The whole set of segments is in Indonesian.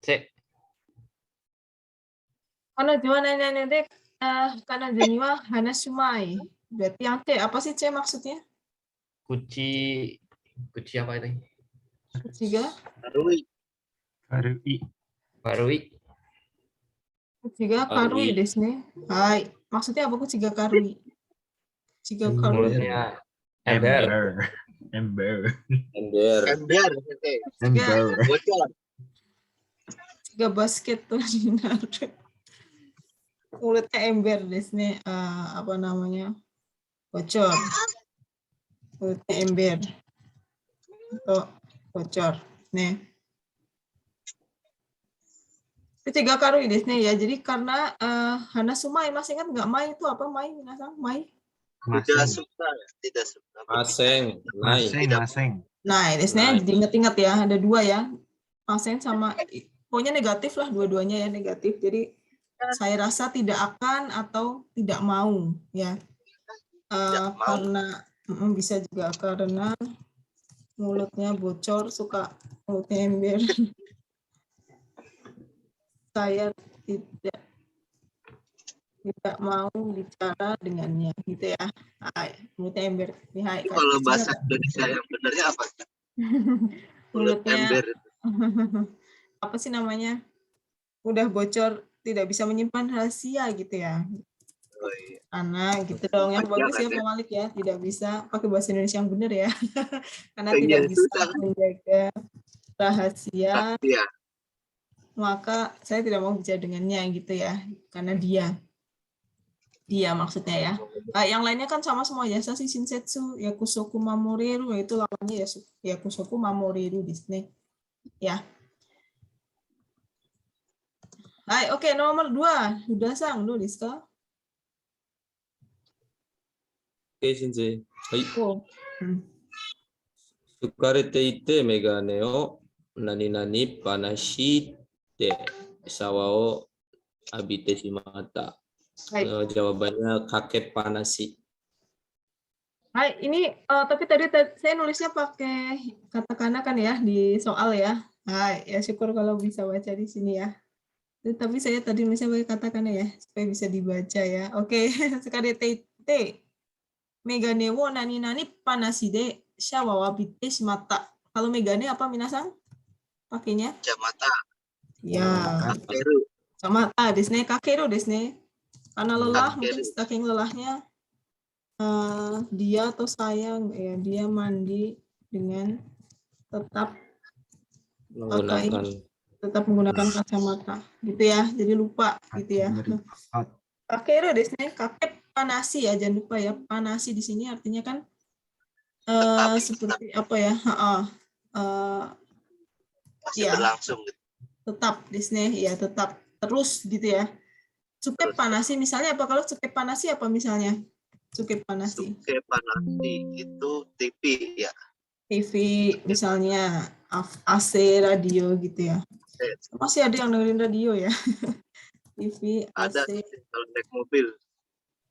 C. Karena Janiwa Hanasumai. Berarti yang C, apa sih C maksudnya? Kuci apa ini? Kuciga? Karui. Kuciga karui desu ne. Hai. Maksudnya apa kuciga karui? Kuciga karui. Mulutnya ember. Bocor. Kuciga basket tuh. Mulutnya ember desu ne. Apa namanya? Bocor. Mulutnya ember. Atau bocor. Nih. Kuciga karui desu ne ya. Jadi karena Hanasumai, masih ingat nggak Mai itu apa? Mai, minasang? Mai? Tidak suka. Maseng. Nah, ini sebenarnya diingat-ingat ya, ada dua ya. Maseng sama, pokoknya negatif lah dua-duanya ya, negatif. Jadi saya rasa tidak akan atau tidak mau ya. Karena bisa juga karena mulutnya bocor, suka mulutnya ember. Saya tidak mau bicara dengannya gitu ya. Mulutnya ember. Hai, kalau bahasa Indonesia yang benarnya apa? Mulutnya ember. Apa sih namanya? Udah bocor, tidak bisa menyimpan rahasia gitu ya. Oh, iya. Anak gitu dong, yang bagus ya Pak Malik ya, tidak bisa pakai bahasa Indonesia yang benar ya. Karena tidak bisa menjaga rahasia. Maka saya tidak mau bicara dengannya gitu ya, karena dia maksudnya ya. Yang lainnya kan sama semua ya, Sashi Shinsetsu, Yakusoku Mamoreru, itu lawannya ya Yakusoku Mamoreru di sini. Ya. Hai, oke, nomor 2. Sudah sang, do desu ka? Oke, Sensei. Hai. Tsukarete ite megane o nani-nani panashite sawa o abite shimata. Jawabannya kakek panasi. Hai, ini tapi tadi saya nulisnya pakai katakana kan ya di soal ya. Hai, ya syukur kalau bisa baca di sini ya. Tapi saya tadi nulisnya pakai katakana ya, supaya bisa dibaca ya. Oke, Tsukarete ite megane wo nani-nani panasi de shawa wa bitte shimata. Kalau megane apa minasang? Pakainya? Kacamata. Ya. Kakeru. Kacamata desu ne, kakeru desu ne. Karena lelah, mungkin saking lelahnya dia atau saya ya, dia mandi dengan tetap menggunakan kacamata gitu ya, jadi lupa gitu ya. Kakeru desu ne, kakek panasi ya, jangan lupa ya, panasi di sini artinya kan seperti apa ya, masih berlangsung gitu. Tetap desu ne, ya tetap terus gitu ya. Cukup panasi misalnya apa, kalau cukup panasi apa misalnya? Cukup panasi. Cukup panasi itu TV ya. TV misalnya, AC, radio gitu ya. Masih ada yang dengerin radio ya. TV, AC. Ada kalau naik mobil.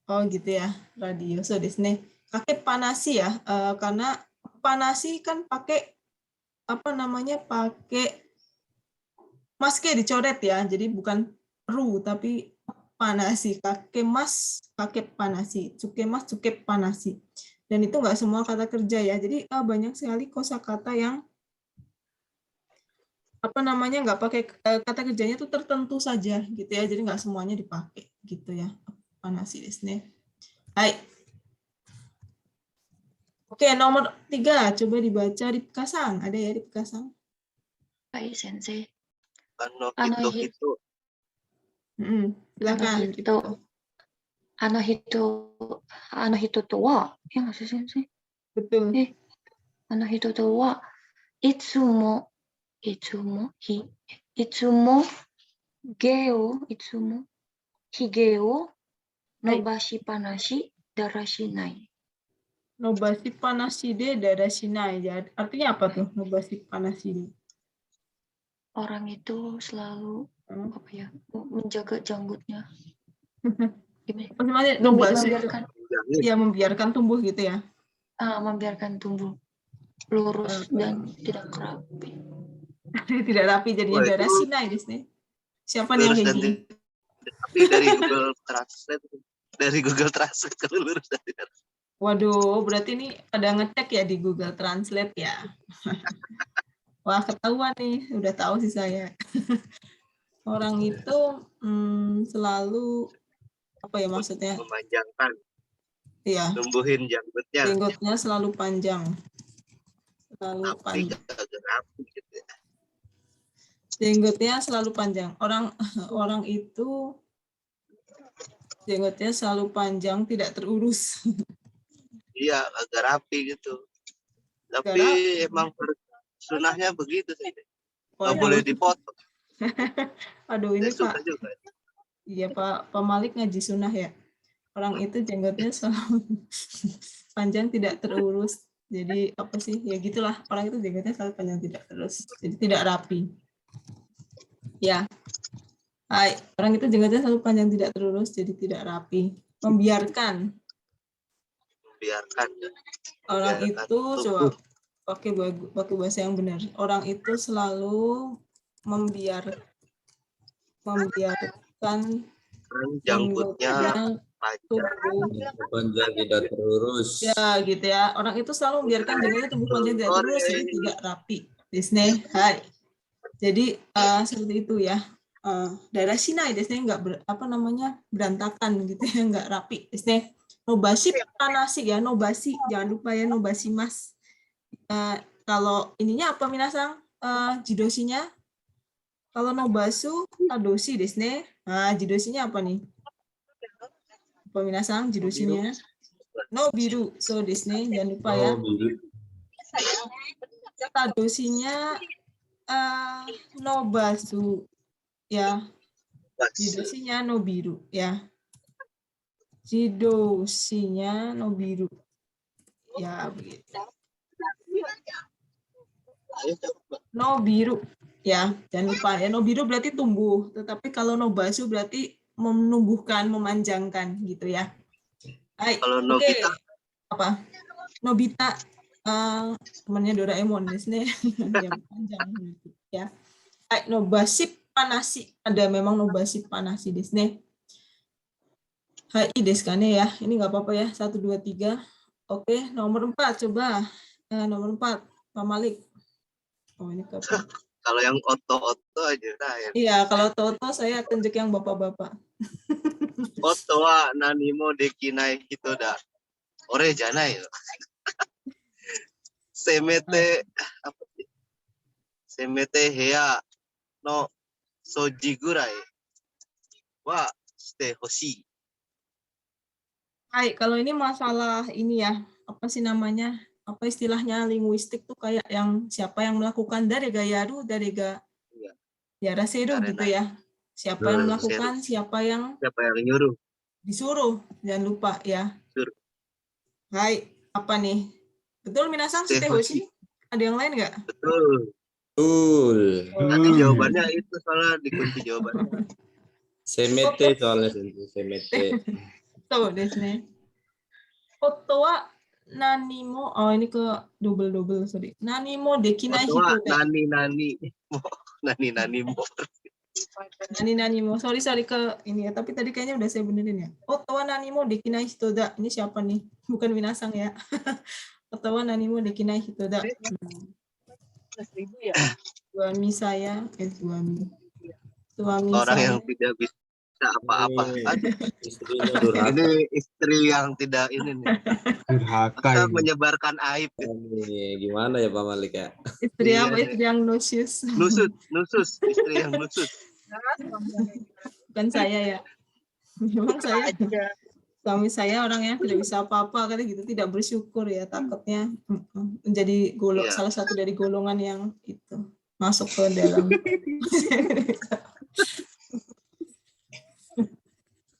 Oh gitu ya, radio. So desu ne. Kakek panasi ya, karena panasi kan pakai apa namanya, pakai maske dicoret ya. Jadi bukan ru tapi panasi, kakek panasi, cukemas, cukep panasi. Dan itu enggak semua kata kerja ya. Jadi banyak sekali kosakata yang apa namanya enggak pakai kata kerjanya itu tertentu saja gitu ya. Jadi enggak semuanya dipakai gitu ya. Panasi desu ne. Hai. Oke, nomor 3 coba dibaca Ripka-san. Ada ya Ripka-san? Hai, Sensei. Hito. Silakan. Hito to wa, ya nggak sih, Sensei? Betul. Hito to wa, itsumo hige o nobashi panashi darashinai. Nobashi panashi de darashinai. Ya, artinya apa tuh nobashi panashi de? Orang itu selalu apa ya, menjaga janggutnya. Gimana? Membiarkan tumbuh gitu ya. Membiarkan tumbuh lurus dan tidak kerapi. Tidak rapi jadinya Wah, daerah itu Sinai di sini. Siapa nih yang lurus kayak dan gini? tapi dari Google Translate, kalau lurus dan tidak. Waduh, berarti ini ada ngecek ya di Google Translate ya. Wah, ketahuan nih, udah tahu sih saya. Orang itu selalu apa ya maksudnya? Memanjangkan, Iya, tumbuhin janggutnya, jenggotnya selalu panjang. Selalu tapi panjang. agak rapi gitu ya. Jenggotnya selalu panjang. Orang itu jenggotnya selalu panjang, tidak terurus. Iya, agak rapi gitu. Tapi Agak emang sunahnya begitu sih. Nggak Waduh. boleh dipotong. Aduh, ini Saya suka Pak. juga. Iya, Pak Malik ngaji sunnah ya. Orang itu jenggotnya selalu panjang, tidak terurus. Jadi apa sih? Ya gitulah. Orang itu jenggotnya selalu panjang, tidak terurus. Jadi tidak rapi. Ya. Hai, orang itu jenggotnya selalu panjang, tidak terurus, jadi tidak rapi. Membiarkan. Biarkan. Orang Biarkan itu tumbuh. coba pakai bahasa yang benar. Orang itu selalu membiarkan Janggutnya panjang. tumbuh. Panjang tidak terurus. Ya, gitu ya. Orang itu selalu membiarkan jenggotnya tumbuh panjang tidak terurus, jadi tidak rapi. Disney, hai. Jadi seperti itu ya. Daerah Sinai Disney nggak berantakan gitu ya, nggak rapi. Disney nobasi panasi ya, nobasi. Jangan lupa ya nobasi mas. Kalau ininya apa minasang? Jidosinya? Kalau nobasu tadoshi Disney. Nah, jidosinya apa nih? Apa minasang jidosinya? No biru. So Disney jangan lupa ya. Tadosinya nobasu ya. Jidosinya no biru ya. Jidosinya no biru. Ya begitu. No biru ya, jangan lupa ya. No biru berarti tumbuh, tetapi kalau no basu berarti menumbuhkan, memanjangkan gitu ya. Hai, Kalau Nobita, apa? Nobita temannya Doraemon di sini yang panjang gitu ya. Hai, nobasi panasi, ada memang nobasi panasi di sini. Hai, deskane ya. Ini nggak apa-apa ya. 1 2 3. Oke, nomor 4 coba. Nomor 4, Pak Malik. Oh, ini kapan? kalau yang oto-oto aja nah ya. Iya, kalau Toto saya tunjuk yang bapak-bapak. Oto wa nanimo dekinai hitoda. Ore janai. Semete apa sih? Semete heya no soji gurai wa shite hoshii. Hai, kalau ini masalah ini ya, apa sih namanya? Apa istilahnya linguistik tuh kayak yang siapa yang melakukan dari gayaru, dari yaraseru gitu ya. Siapa yang melakukan, siapa yang nyuruh. disuruh. Jangan lupa ya. Suruh. Hai, apa nih? Betul minasang shite hoshi? Ada yang lain nggak? Betul. Tadi jawabannya itu soalnya dikunci jawabannya. Semete soalnya semete. Tuh, desne. Oto wa nanimo, oh ini ke double sorry. Nanimo dekinai Oto wa hito da. Nani mo. Sorry ke ini ya, tapi tadi kayaknya udah saya benerin ya. Oto wa nanimo dekinai hito da. Ini siapa nih? Bukan minasang ya. Oto wa nanimo dekinai hito da. Suami saya, suami orang saya. yang tidak bisa apa-apa. Istrinya durhaka. Ini istri yang tidak ini nih. Durhaka ini. Menyebarkan aib. Ini gimana ya Pak Malik ya? Istri apa? Istri yang nusus. Nusus, istri yang nusus. Bukan saya ya. Memang saya. Suami saya orang yang tidak bisa apa-apa kali gitu, tidak bersyukur ya, takutnya menjadi salah satu dari golongan yang itu masuk ke dalam.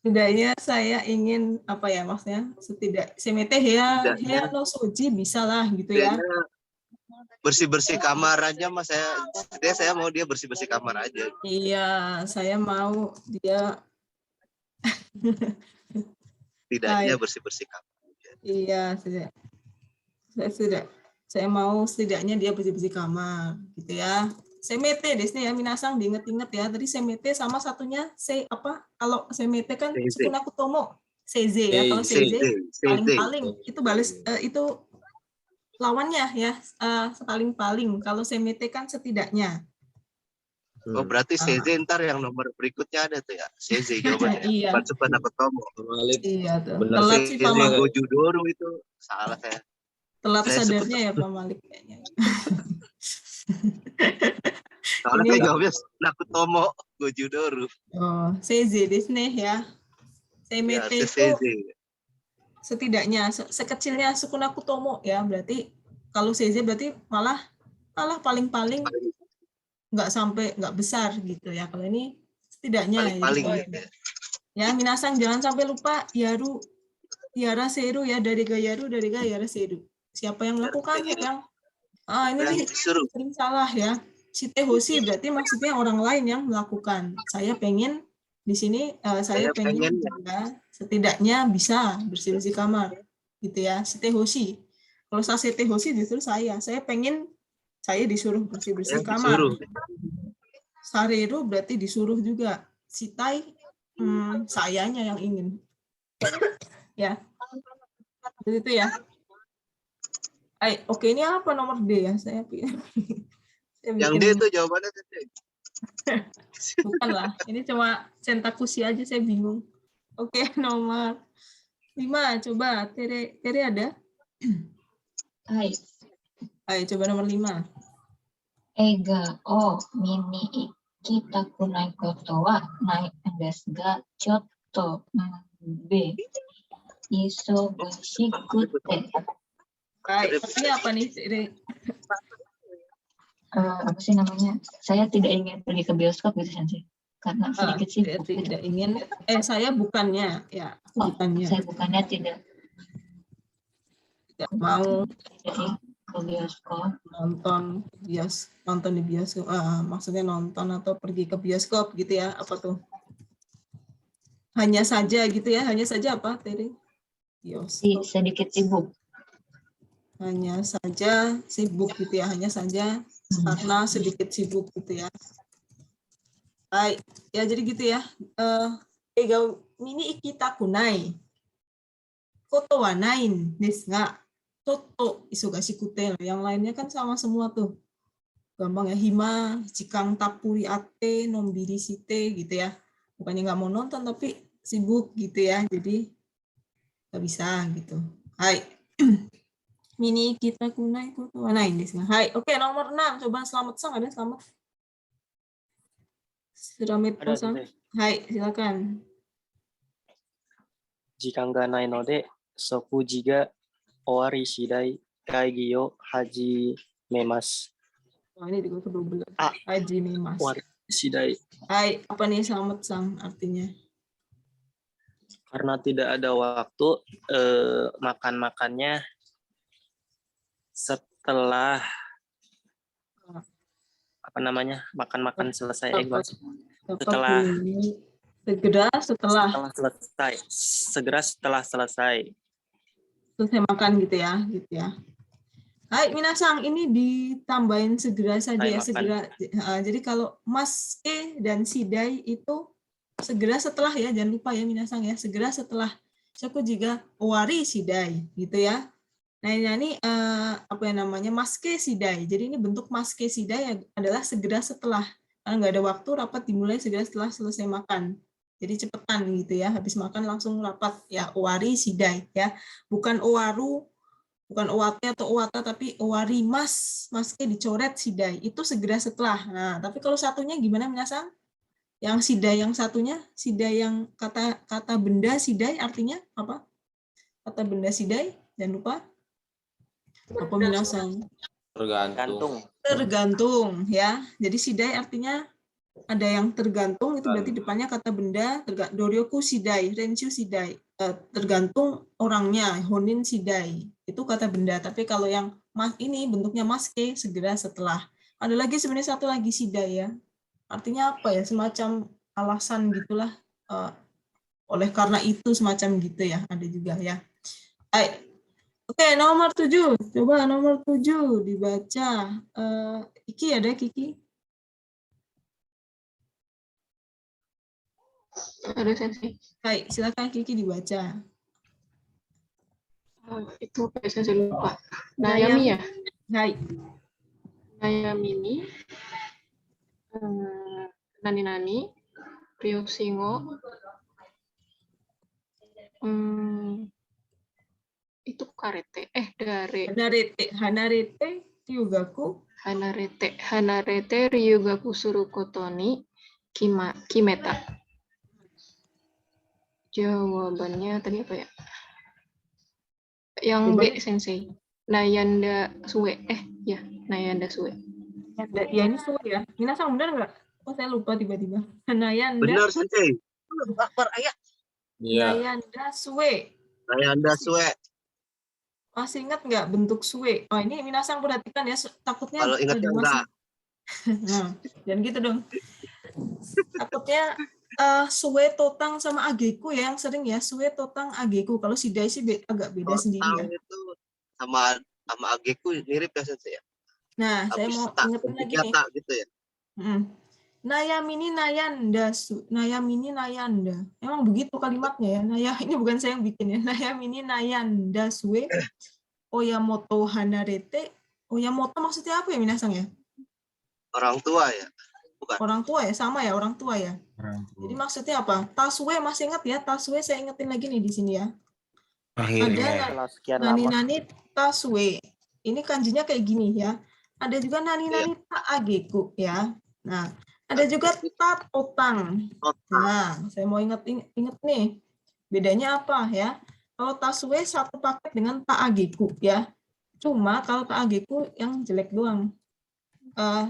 Setidaknya saya ingin apa ya maksudnya semete hea no soji bisa lah gitu ya. Bersih-bersih kamar aja mas, saya mau dia bersih-bersih kamar aja. Iya, saya mau dia tidaknya bersih-bersih kamar aja. Iya, saya mau setidaknya dia bersih-bersih kamar gitu ya. semete desne ya, minasang diinget-inget ya. Tadi semete sama satunya apa? Kalau semete kan CZ. sukunakutomo, CZ ya. Kalau CZ paling-paling itu balas itu lawannya ya, paling-paling. Kalau semete kan setidaknya. Oh berarti CZ ntar yang nomor berikutnya ada tuh ya. CZ jawabannya. Iya. Bukan Sukunakutomo. Pak Malik Iya tuh. benar Telat sih. sih Pak CZ Malik. Gojudoru itu salah saya. Telat Saya sadarnya ya Pak Malik kayaknya. Soalnya Ini- saya jawabnya Nakutomo Gojudoru. Oh, CZ desne ya. Ya, Semete harusnya itu CZ. setidaknya sekecilnya Sukunakutomo ya. Berarti kalau CZ berarti malah paling-paling nggak besar gitu ya. Kalau ini setidaknya Paling-paling jadi, gitu ya. ya minasang jangan sampai lupa yaru yara seru ya, dari gayaru dari yara seru. Siapa yang melakukan yang ini Yang nih disuruh. sering salah ya. Shitehoshi berarti maksudnya orang lain yang melakukan. Saya pengen di sini saya pengen juga setidaknya bisa bersih-bersih kamar gitu ya. Shitehoshi. Kalau saya shitehoshi justru saya pengen saya disuruh bersih-bersih Yang kamar. disuruh. Sareru berarti disuruh juga. Sitai sayanya yang ingin. Ya. Jadi itu ya. Oke, ini apa nomor D ya? Saya pilih. Yang D itu jawabannya tadi. Bukan lah. Ini cuma sentakushi aja, saya bingung. Oke, nomor 5. Coba, Tere ada? はい。 Ayo, coba nomor 5. 映画を見に行きたくないことはないんですが、ちょっと、忙しくて、Artinya apa nih, Tere? apa sih namanya? Saya tidak ingin pergi ke bioskop gitu sih, karena sedikit sih. Tidak ingin. Saya bukannya, ya. Bukannya. Saya bukannya tidak Mau jadi ke bioskop. nonton di bioskop. Maksudnya nonton atau pergi ke bioskop gitu ya? Apa tuh? Hanya saja gitu ya? Hanya saja apa, Tere? Bioskop. Sedikit sibuk. Hanya saja sibuk gitu ya, hanya saja karena sedikit sibuk gitu ya. Baik, ya jadi gitu ya. Eiga mini ikitakunai koto wa nain desu ga toto isogashikute. Yang lainnya kan sama semua tuh. Gampang ya, hima, jikang tapuri ate, nombiri shite gitu ya. Bukannya nggak mau nonton tapi sibuk gitu ya. Jadi nggak bisa gitu. Hai. Mini kita kunai koto wa nain desu ga. Hai, oke, nomor 6. Coba Selamat Sang, ada Selamat? Surameto Sang. Hai, silakan. 時間がないので、即時が終わり次第会議を始めます。 Wah, ini juga ke-12. Ah. Haji Mimas. 終わり次第 Hai, apa nih Selamat Sang artinya? karena tidak ada waktu, makan-makannya setelah makan-makan selesai. Segera setelah selesai. Selesai makan gitu ya. Hai minasang, ini ditambahin segera saja ya, segera. Jadi kalau maske dan sidai itu segera setelah ya, jangan lupa ya minasang ya, segera setelah. Aku juga owari sidai gitu ya. Nah ini apa yang namanya maske sidai. Jadi ini bentuk maske sidai adalah segera setelah. Karena nggak ada waktu, rapat dimulai segera setelah selesai makan. Jadi cepetan gitu ya, habis makan langsung rapat ya, owari sidai ya. Bukan owaru, bukan owate atau owata, tapi owari maske dicoret sidai. Itu segera setelah. Nah, tapi kalau satunya gimana minasang? Yang sidai yang satunya, sidai yang kata benda sidai artinya apa? Kata benda sidai, jangan lupa. Apa minasang? Tergantung ya. Jadi sidai artinya ada yang tergantung, itu berarti depannya kata benda, doryoku sidai, renchu sidai, tergantung orangnya, honin sidai, itu kata benda. Tapi kalau yang ini bentuknya maske, segera setelah. Ada lagi sebenarnya satu lagi sidai ya, artinya apa ya, semacam alasan gitulah, oleh karena itu semacam gitu ya, ada juga ya. Oke, nomor 7, coba nomor 7 dibaca. Kiki ada Kiki? Ada sensei. Baik, silakan Kiki dibaca. Itu sensei lupa. Nayami ya. Baik. Nayami ni. Nani-nani. Ryosingo. Itu karete. Dare. Hanarete ryugaku. Hanarete ryugaku suru koto ni kimeta. Jawabannya tadi apa ya? Yang B, Sensei. Nayanda Sue. Ya, Nayanda Sue. Ya ini Sue ya. Minasang benar nggak? Oh, saya lupa tiba-tiba. Nayanda. Benar, Sensei. Iya. Nayanda Sue. Nayanda Sue. Masih ingat nggak bentuk Sue? Oh, ini Minasang perhatikan ya. Takutnya Kalau ingatnya enggak. Nah, jangan gitu dong. Takutnya Sue, Totang, sama Ageku ya yang sering ya. Sue, Totang, Ageku. Kalau si Dai sih agak beda sendiri ya. Itu sama Ageku mirip ya, Sensei ya. Nah, Tapi saya mau ingetin lagi nih. gitu ya. Nayamini Nayanda, Nayamini Nayanda. Emang begitu kalimatnya ya. Ini bukan saya yang bikin ya. Nayamini Nayanda Sue. Oyamoto Hanarete. Oyamoto maksudnya apa ya Minasang ya? Orang tua ya. Bukan. Orang tua ya, sama ya, orang tua ya. Jadi maksudnya apa? Tasue masih ingat ya? Tasue saya ingetin lagi nih di sini ya. Akhirnya. Ada nani-nani tasue. Ini kanjinya kayak gini ya. Ada juga nani-nani taageku ya. Nah, ada juga tatotang. Nah, saya mau inget nih. Bedanya apa ya? Kalau tasue satu paket dengan taageku ya. Cuma kalau taageku yang jelek doang.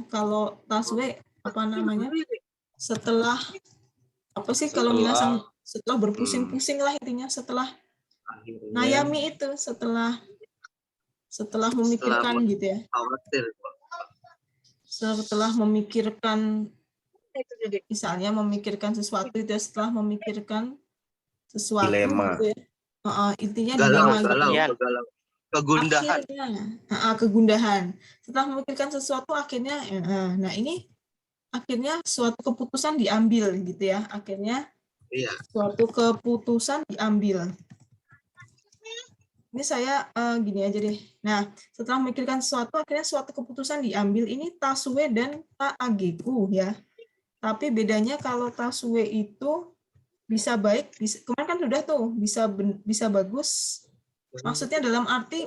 Kalau tasue apa namanya? Setelah apa sih kalau Minasang setelah berpusing-pusing lah intinya setelah Nayami itu setelah memikirkan gitu ya. Setelah memikirkan misalnya memikirkan sesuatu itu setelah memikirkan sesuatu Dilema. gitu ya. Intinya Galau. Kegundahan. Kegundahan. Setelah memikirkan sesuatu akhirnya nah ini akhirnya suatu keputusan diambil gitu ya. Akhirnya suatu keputusan diambil. Ini saya gini aja deh. Nah, setelah memikirkan sesuatu, akhirnya suatu keputusan diambil. Ini tasue dan taageku ya. Tapi bedanya kalau tasue itu bisa baik, kemarin kan sudah tuh, bisa bagus. Maksudnya dalam arti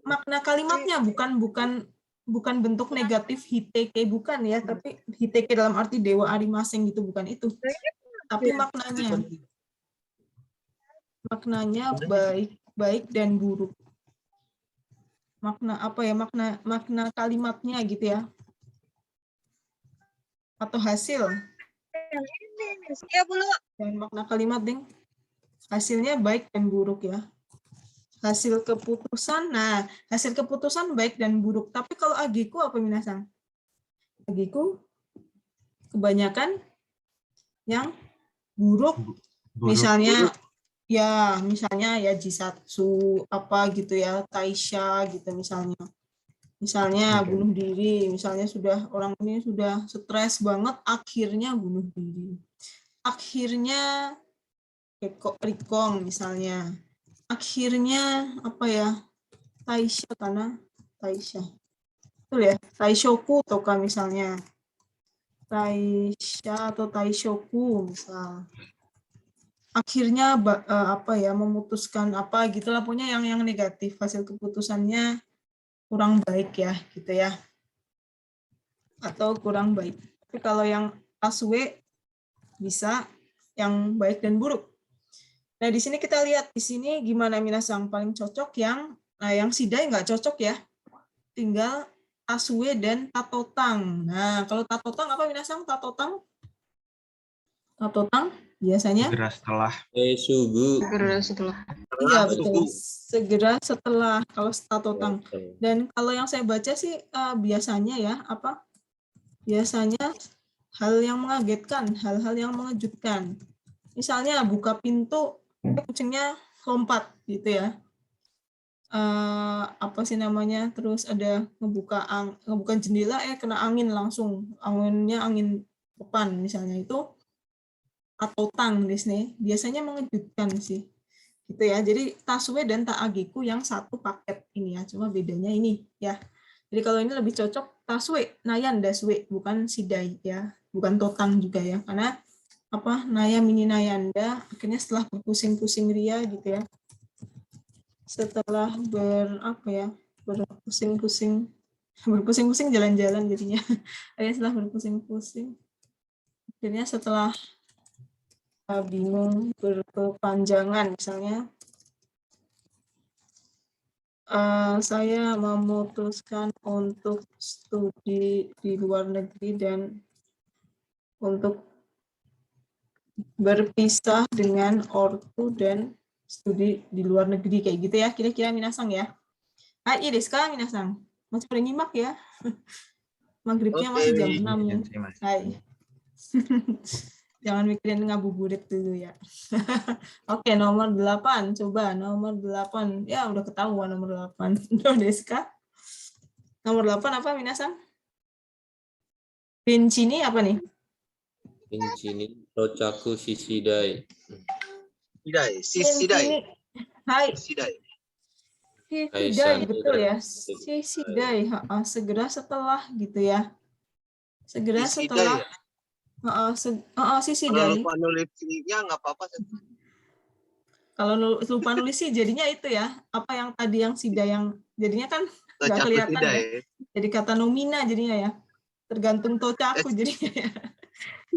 makna kalimatnya bukan bentuk negatif hiteke bukan ya, tapi hiteke dalam arti dewa arimaseng gitu bukan itu. Tapi maknanya baik dan buruk. Makna apa ya? Makna kalimatnya gitu ya. Atau hasil. Dan makna kalimat, Ding. Hasilnya baik dan buruk ya. Hasil keputusan. Nah, hasil keputusan baik dan buruk. Tapi kalau agiku apa Minasang? Agiku kebanyakan yang buruk. Misalnya ya jisatsu apa gitu ya, taisha gitu misalnya bunuh diri, misalnya orang ini sudah stres banget akhirnya bunuh diri, akhirnya rikong misalnya, akhirnya apa ya, taisha karena taisha betul ya, taishoku toka misalnya, taisha atau taishoku misal. Akhirnya memutuskan apa gitulah, punya yang negatif, hasil keputusannya kurang baik ya gitu ya, atau kurang baik. Tapi kalau yang tasue bisa yang baik dan buruk. Nah di sini kita lihat di sini gimana Minasang, paling cocok yang sidai nggak cocok ya, tinggal tasue dan tatotang. Nah kalau tatotang apa Minasang? Tatotang biasanya segera setelah. Iya betul. Segera setelah kalau tatotang. Dan kalau yang saya baca sih biasanya ya biasanya hal yang mengagetkan, hal-hal yang mengejutkan. Misalnya buka pintu, kucingnya lompat gitu ya. Apa sih namanya? Terus ada ngebuka jendela kena angin langsung, anginnya angin depan misalnya, itu atau tang di sini biasanya mengejutkan sih. Gitu ya. Jadi taswe dan ta'agiku yang satu paket ini ya. Cuma bedanya ini ya. Jadi kalau ini lebih cocok taswe, nayan daswe, bukan sidai ya. Bukan totang juga ya. Karena apa naya mini nayanda akhirnya setelah berpusing-pusing ria gitu ya. Setelah berpusing-pusing jalan-jalan jadinya. Akhirnya setelah berpusing-pusing. Akhirnya setelah bingung berkepanjangan misalnya saya memutuskan untuk studi di luar negeri dan untuk berpisah dengan ortu dan studi di luar negeri kayak gitu ya kira-kira minasang ya. Hai desu ka minasang? Masih pada nyimak ya. Maghribnya masih jam 6 ya. Hai. Jangan mikirin ngabuburit dulu ya. Oke, nomor 8. Coba nomor 8. Ya, udah ketahuan nomor 8. Deska. Nomor 8 apa, Minasan? Pincini apa nih? Pincini tochaku shisidai. Sisidai. Hai. Sisidai. Sisidai, betul ya. Sisidai. Segera setelah gitu ya. Segera setelah. Sisidai. Kalau lupa nulisnya nggak apa-apa. Kalau lupa nulis sih jadinya itu ya. Apa yang tadi yang sida yang jadinya kan nggak kelihatan ya. Jadi kata nomina jadinya ya. Tergantung tocaku jadinya ya.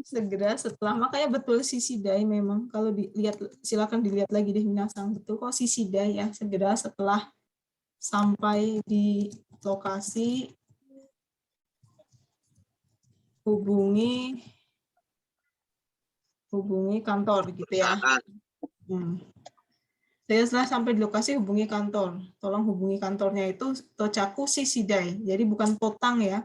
Segera setelah, makanya betul sisidai memang. Kalau dilihat, silakan dilihat lagi deh minasang. Betul kok sisidai ya. Segera setelah sampai di lokasi hubungi kantor gitu ya. Saya setelah sampai di lokasi hubungi kantor. Tolong hubungi kantornya itu tochaku sisidai. Jadi bukan totang ya.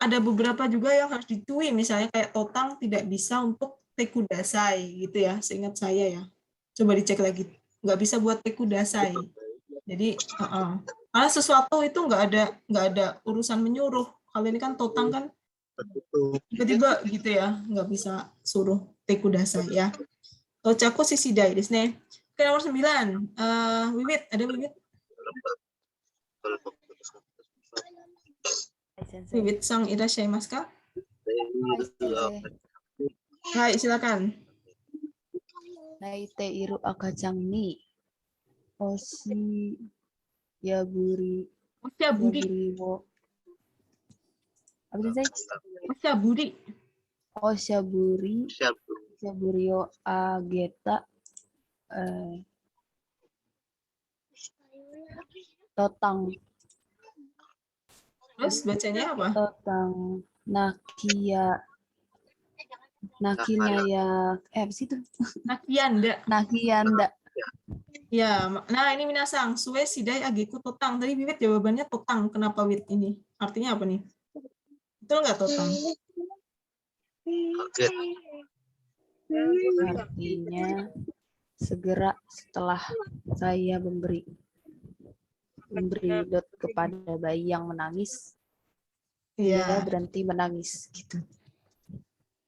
Ada beberapa juga yang harus ditui, misalnya kayak totang tidak bisa untuk tekudasai gitu ya. Seingat saya ya. Coba dicek lagi. Nggak bisa buat tekudasai. Jadi karena sesuatu itu nggak ada urusan menyuruh. Kalau ini kan totang kan tiba-tiba gitu ya, nggak bisa suruh tekudasai ya. Tochaku sisidai desu ne. Oke, nomor 9. Wiwit, ada Wiwit? Wiwit sang irasshaimasu ka? Hai, silakan. Naite iru akacang ni oshi yaburi wo apa sih? Oshaburi o ageta totang. Terus bacanya apa? Totang nakinaya apa sih itu? Nakiyanda. Ya, nah ini minasang sue sidai agiku totang. Tadi Wiwit jawabannya totang. Kenapa Wit ini? Artinya apa nih? Betul nggak totang? Artinya segera setelah saya memberi dot kepada bayi yang menangis, dia berhenti menangis gitu.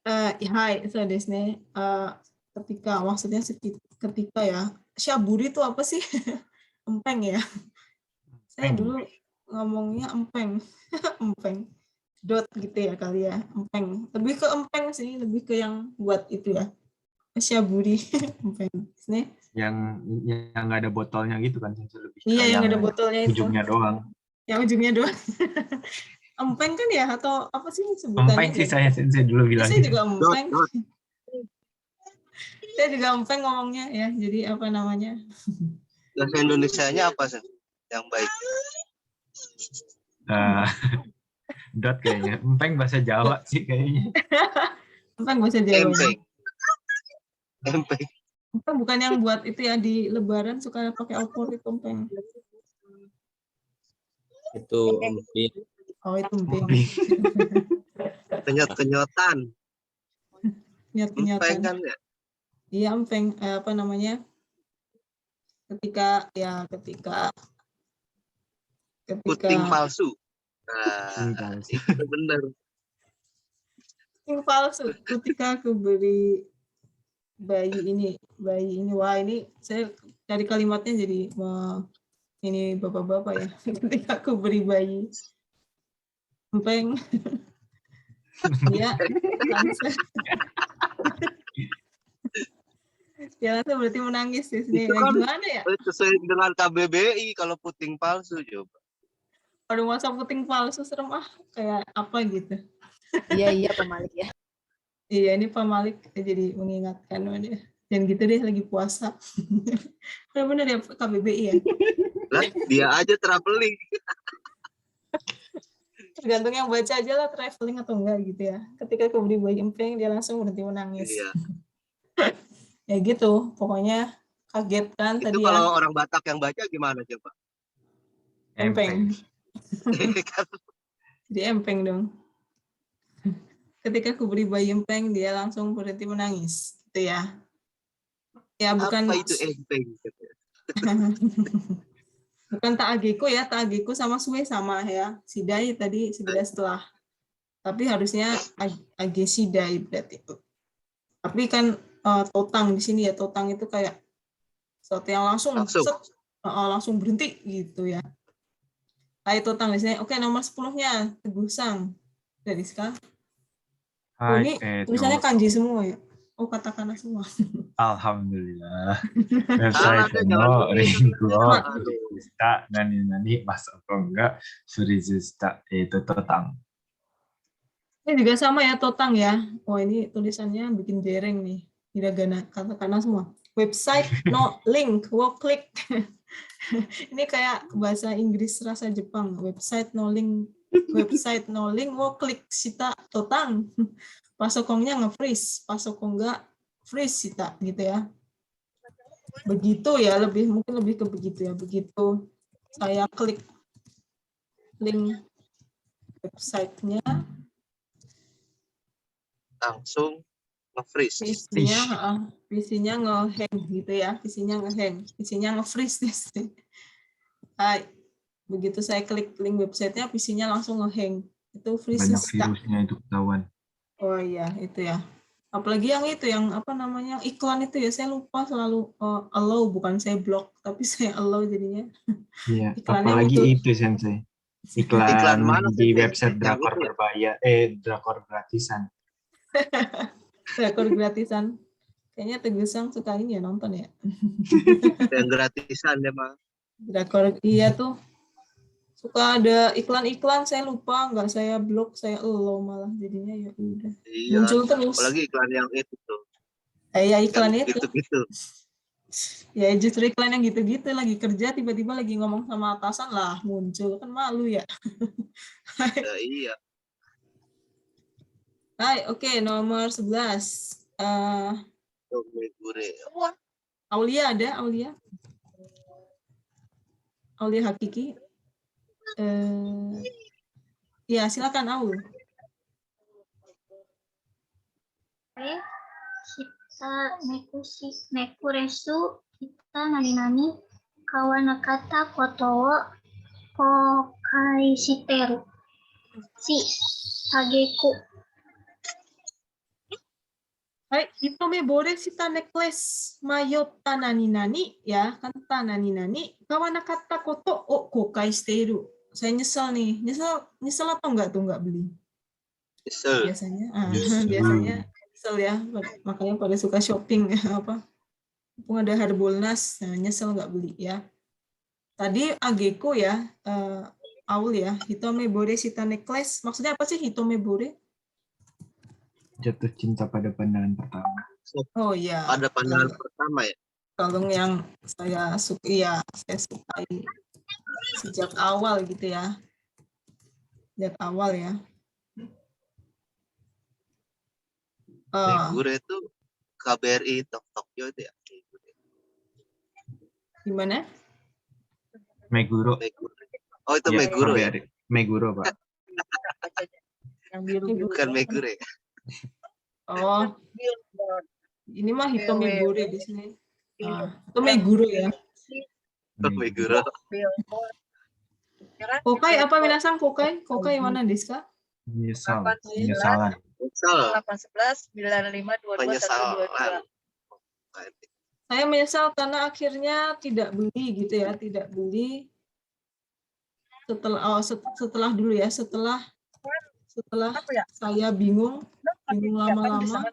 Hai, so desu ne. Ketika maksudnya ketika ya. Syaburi itu apa sih? Empeng ya. Saya dulu ngomongnya empeng. Empeng. Dot gitu ya kali ya. Empeng. Lebih ke empeng sih, lebih ke yang buat itu ya. Syaburi. Empeng. Nih. Yang nggak ada botolnya gitu kan, lebih. Iya, yang ada botolnya itu. Ujungnya doang. Yang ujungnya doang. Empeng kan ya, atau apa sih sebutannya? Empeng sih saya dulu bilang. Saya juga empeng. Saya juga empeng ngomongnya ya. Jadi apa namanya? Bahasa Indonesianya apa sih yang baik? Dot kayaknya. Empeng bahasa Jawa sih kayaknya. Empeng bahasa Jawa. Empeng. Empeng bukan yang buat itu ya di Lebaran suka pakai opor itu empeng. Itu emping. Oh itu empeng. Kenyot-kenyotan. Kenyot-kenyotan. Empeng kan ya? Iya empeng apa namanya? Ketika Puting palsu. Nah, itu benar. Puting palsu ketika aku beri bayi ini. Wah, ini saya cari kalimatnya jadi ini bapak-bapak ya. Ketika aku beri bayi empeng, dia langsung berarti menangis di sini. Itu kan Gimana ya? sesuai dengan KBBI kalau puting palsu coba. Aduh, masa puting palsu serem kayak apa gitu. Iya Pak Malik ya. Iya, ini Pak Malik jadi mengingatkan dia. Dan gitu deh lagi puasa. Benar-benar ya KBBI ya. Lah, dia aja traveling. Tergantung yang baca aja lah traveling atau enggak gitu ya. Ketika aku beri bayi empeng, dia langsung berhenti menangis. Iya. Ya gitu, pokoknya kaget kan Itu tadi kalau ya. orang Batak yang baca gimana coba? Empeng. Jadi empeng dong. Ketika aku beri bayi empeng, dia langsung berhenti menangis. Gitu ya. Ya bukan. Apa itu empeng? Bukan ta'agiku ya, ta'agiku sama suwe sama ya. Sidai tadi sudah setelah. Tapi harusnya age sidai berarti itu. Tapi kan totang di sini ya, totang itu kayak sesuatu yang langsung. Langsung berhenti gitu ya. Kayak totang di sini. Oke, nomor 10-nya Teguh Sang. Dari sekarang. Oh, ini tulisannya kanji semua ya. Oh, katakana semua. Alhamdulillah. Salah Website deh, jangan Ringo, Surizista, nani masuk atau enggak, Surizista itu totang. Ini juga sama ya, totang ya. Oh, ini tulisannya bikin jereng nih. Hiragana, katakana semua. Website no link, wo click. Ini kayak bahasa Inggris rasa Jepang. Website no link, wo click, sita totang. Pasokongnya nge-freeze, pasokong enggak freeze sita gitu ya. Begitu ya, mungkin lebih ke begitu ya. Begitu saya klik link websitenya, langsung nge-freeze. PC-nya nge-hang gitu ya. PC-nya nge-freeze. Begitu saya klik link websitenya, PC-nya langsung nge-hang. Itu freeze. Banyak virusnya itu ketahuan. Oh iya, itu ya. Apalagi yang itu, yang apa namanya, iklan itu ya, saya lupa selalu allow, bukan saya block, tapi saya allow jadinya. Iya, Iklannya apalagi muncul. itu Sensei. Iklan mana, di Sensei? website Yang drakor itu ya? berbayar, drakor gratisan. Drakor gratisan. Kayaknya Teguh Sang suka ini ya, nonton ya. Yang gratisan ya, Bang. Drakor, iya tuh. Suka ada iklan-iklan, saya lupa, nggak saya blok, saya allow malah jadinya ya udah. Iya. Muncul terus. Apalagi iklan yang itu tuh. Ya iklan itu. Gitu-gitu. Ya justru iklan yang gitu-gitu, lagi kerja tiba-tiba lagi ngomong sama atasan lah muncul, kan malu ya. Ya, iya. Hai, oke, nomor 11. Aulia ada, Aulia Hakiki. Ya, silakan Aul. Kita nekuresu kita nani kawanakata kotowo kokai shiteru. Si hageku. Hai, itome bore shita necklace mayotta nani ya, kan ta nani kawanakata koto o kokai shiteiru. Saya nyesel nih. Nyesel atau enggak tuh enggak beli? Nyesel. Biasanya nyesel ya. Makanya pada suka shopping apa? Mumpung ada Harbolnas, nyesel enggak beli ya. Tadi Ageko ya, Aul ya, hitome bore shita necklace. Maksudnya apa sih hitome bore? Jatuh cinta pada pandangan pertama. Oh iya. Pada pandangan pertama ya. Kalau yang saya sukai sejak awal gitu ya. Sejak awal ya. Megure itu KBRI Tokyo itu ya. Gimana? Meguro. Oh itu Ya, Meguro ya. Meguro, Pak. Yang biru. Bukan Megure. Oh. Ini mah hitome bore di sini. Itu Meguro ya. Meguro. Kokai apa minasang kokai? Kokai mana desu ka? Penyesalan. Nyesal. Saya menyesal karena akhirnya tidak beli gitu ya, tidak beli setelah dulu ya, setelah saya bingung lama-lama.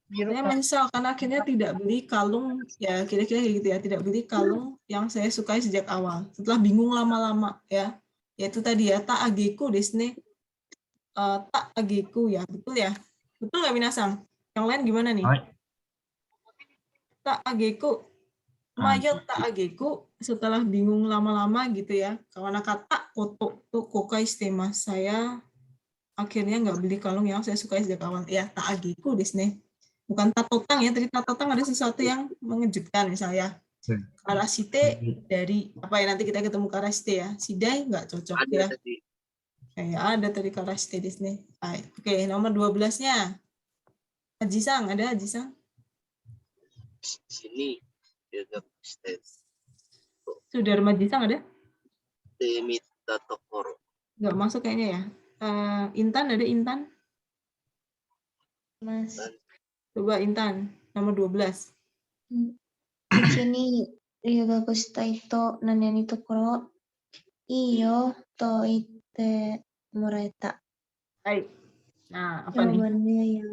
Saya menyesal karena akhirnya tidak beli kalung, ya kira-kira kayak gitu ya, tidak beli kalung yang saya sukai sejak awal. Setelah bingung lama-lama ya, yaitu tadi ya, tak ageku desne, tak ageku ya, betul ya? Betul nggak Minasang? Yang lain gimana nih? Tak ageku, mayo tak ageku, setelah bingung lama-lama gitu ya, kawan kata koto tuh kokai stema, saya akhirnya nggak beli kalung yang saya sukai sejak awal. Ya, tak ageku desne. Bukan tatotang ya, tadi tatotang ada sesuatu yang mengejutkan misalnya. Karasite dari, apa ya, nanti kita ketemu karasite ya. Sidai nggak cocok Ada ya. tadi. Kayak ada tadi karasite di sini. Oke, nomor 12-nya. Haji-sang, ada Haji-sang? Sini. Sudarma Haji-sang ada? Temita Tokoro. Nggak masuk kayaknya ya. Intan, ada Intan? Mas. Coba Intan, nomor 12. Ichi ryugaku shitai to nani to koro iyo to itte moraeta. Baik. Nah, apa nih? Jawabannya yang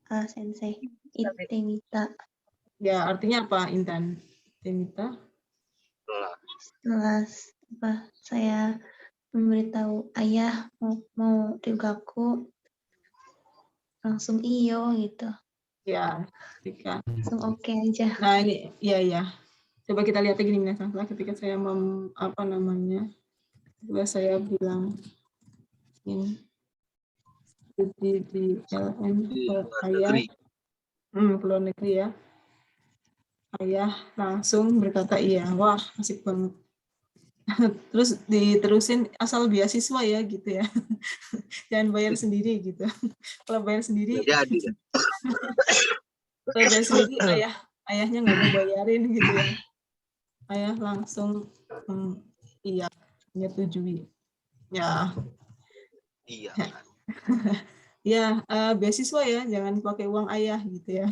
A, Sensei. Itte mita. Ya, artinya apa Intan? Itte mita? Setelah saya memberitahu ayah mau ryugaku, langsung iyo gitu. Ya, ketika. Langsung oke aja. Nah, ini ya. Coba kita lihat lagi nih Minasang. Ketika saya coba saya bilang ini di LN ke ayah, ke luar negeri ya. Ayah langsung berkata iya. Wah, asik banget. Terus diterusin asal beasiswa ya gitu ya. Jangan bayar sendiri gitu. Kalau bayar sendiri, Jadi. kalau bayar sendiri ayahnya nggak mau bayarin gitu ya. Ayah langsung iya, menyetujui. Ya. Iya. Ya, beasiswa ya, jangan pakai uang ayah gitu ya.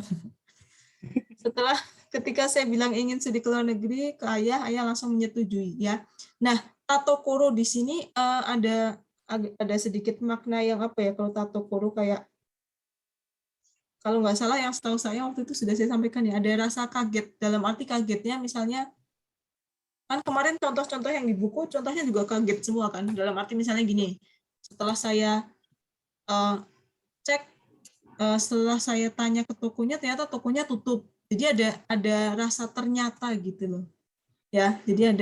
Ketika saya bilang ingin studi ke luar negeri ke ayah langsung menyetujui ya. Nah, tatokoro di sini ada sedikit makna yang apa ya, kalau tatokoro kayak, kalau nggak salah yang setahu saya waktu itu sudah saya sampaikan ya, ada rasa kaget, dalam arti kagetnya misalnya, kan kemarin contoh-contoh yang di buku, contohnya juga kaget semua kan, dalam arti misalnya gini, setelah saya setelah saya tanya ke tokonya, ternyata tokonya tutup. Jadi ada rasa ternyata gitu loh. Ya, jadi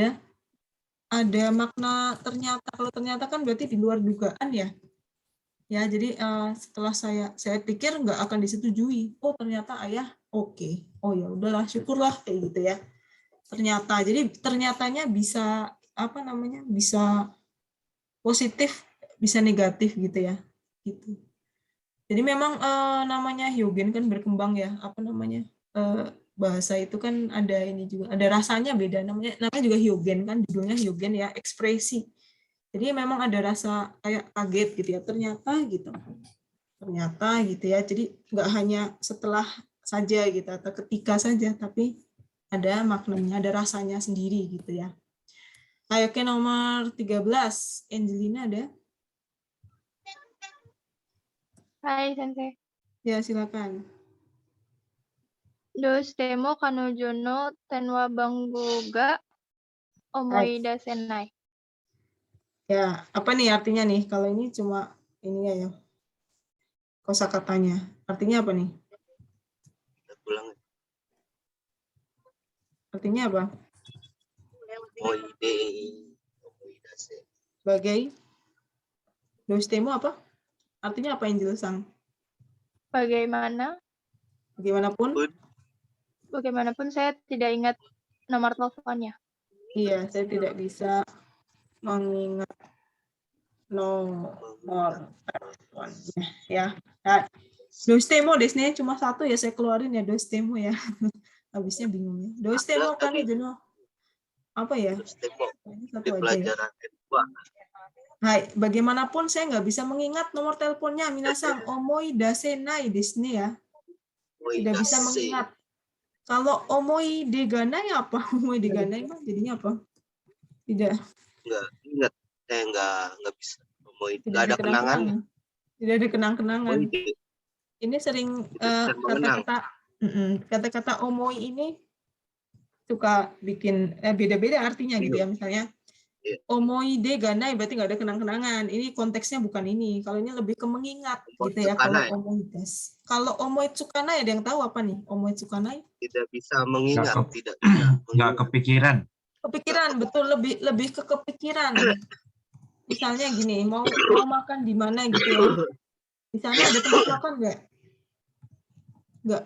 ada makna ternyata. Kalau ternyata kan berarti di luar dugaan ya. Ya, jadi setelah saya pikir nggak akan disetujui. Oh, ternyata ayah oke. Oh ya udahlah, syukurlah kayak gitu ya. Ternyata. Jadi ternyatanya bisa bisa positif, bisa negatif gitu ya. Gitu. Jadi memang namanya hyogen kan berkembang ya, bahasa itu kan ada ini juga, ada rasanya beda, namanya juga hyogen kan, judulnya hyogen ya, ekspresi. Jadi memang ada rasa kayak kaget gitu ya, ternyata gitu ya. Jadi nggak hanya setelah saja gitu atau ketika saja, tapi ada maknanya, ada rasanya sendiri gitu ya. Oke, nomor 13, Angelina ada? Hai, Sensei. Ya, silakan. Doshitemo kanojo no tenwa bango ga omoida senai. Ya, apa nih artinya nih? Kalau ini cuma ini ya, kosakatanya. Artinya apa nih? Artinya apa? Sebagai doshitemo apa? Artinya apa, Angelina? Bagaimanapun saya tidak ingat nomor teleponnya. Iya, saya tidak bisa mengingat nomor teleponnya ya. Nah, doshitemo desne cuma satu ya, saya keluarin ya doshitemo ya. Habisnya bingung ya. Doshitemo kan jenuh. Apa ya? Satu aja ya. Hai, bagaimanapun saya nggak bisa mengingat nomor teleponnya. Minasang omoi dasenai desu ne ya. Tidak bisa mengingat. Kalau omoi deganai apa? Omoi deganai mah jadinya apa? Tidak. Enggak ingat. Enggak bisa. Omoi. Tidak Enggak ada kenangan. Tidak ada kenang-kenangan. Omoi Ini sering mengenang. kata-kata omoi ini suka bikin beda-beda artinya gitu ya. Misalnya omoi deganai berarti nggak ada kenang-kenangan. Ini konteksnya bukan ini. Kalau ini lebih ke mengingat gitu ya. Kalau omoi des. Kalau omoi tsukanai ada yang tahu apa nih? Omoi tsukanai? Tidak bisa mengingat. Nggak kepikiran. Kepikiran, betul, lebih ke kepikiran. Misalnya gini, mau makan di mana gitu ya. Di sana ada tempat makan nggak?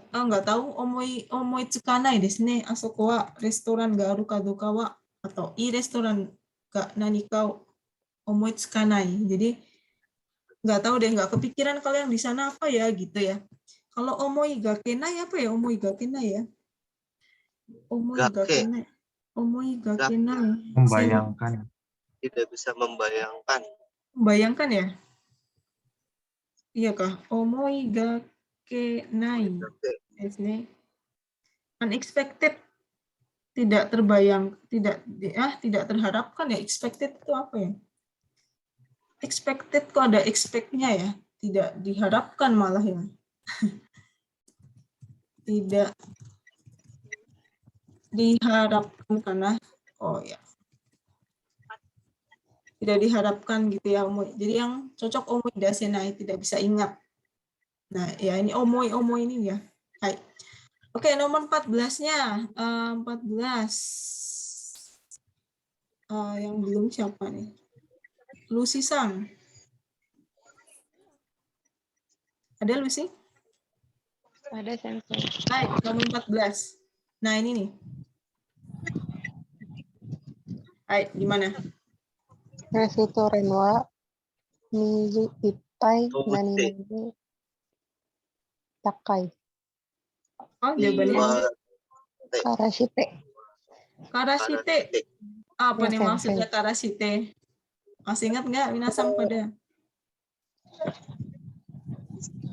Nggak tahu. Omoi tsukanai desu ne. Asoko wa restoran ga aru ka doka wa atau i restoran ga nanika omoi tsukanai. Jadi nggak tahu deh, nggak kepikiran kalau yang di sana apa ya gitu ya. Kalau omoi ga kenai apa ya? Omoi ga kenai ya. Omoi ga kenai. Omoi ga kenai. Membayangkan. Tidak bisa membayangkan. Membayangkan ya? Iya kah? Omoi ga kenai. Unexpected, tidak terbayang, tidak terharapkan ya. Expected itu apa ya? Expected kok ada expect-nya ya? Tidak diharapkan malah ya. Tidak diharapkan karena tidak diharapkan gitu ya omoi. Jadi yang cocok omoi dasenai, tidak bisa ingat. Nah, ya ini omoi ini ya. Hai. Oke, nomor 14-nya. 14. Yang belum siapa nih? Lucy Sang. Ada Lucy? Ada sensei. Hai, nomor 14. Nah, ini nih. Hai, gimana? Resitoren wa mizu ittai nani nani takai. Oh, jawabannya Karashite. Karashite. Apa nih maksudnya karashite? Masih ingat nggak minasang pada?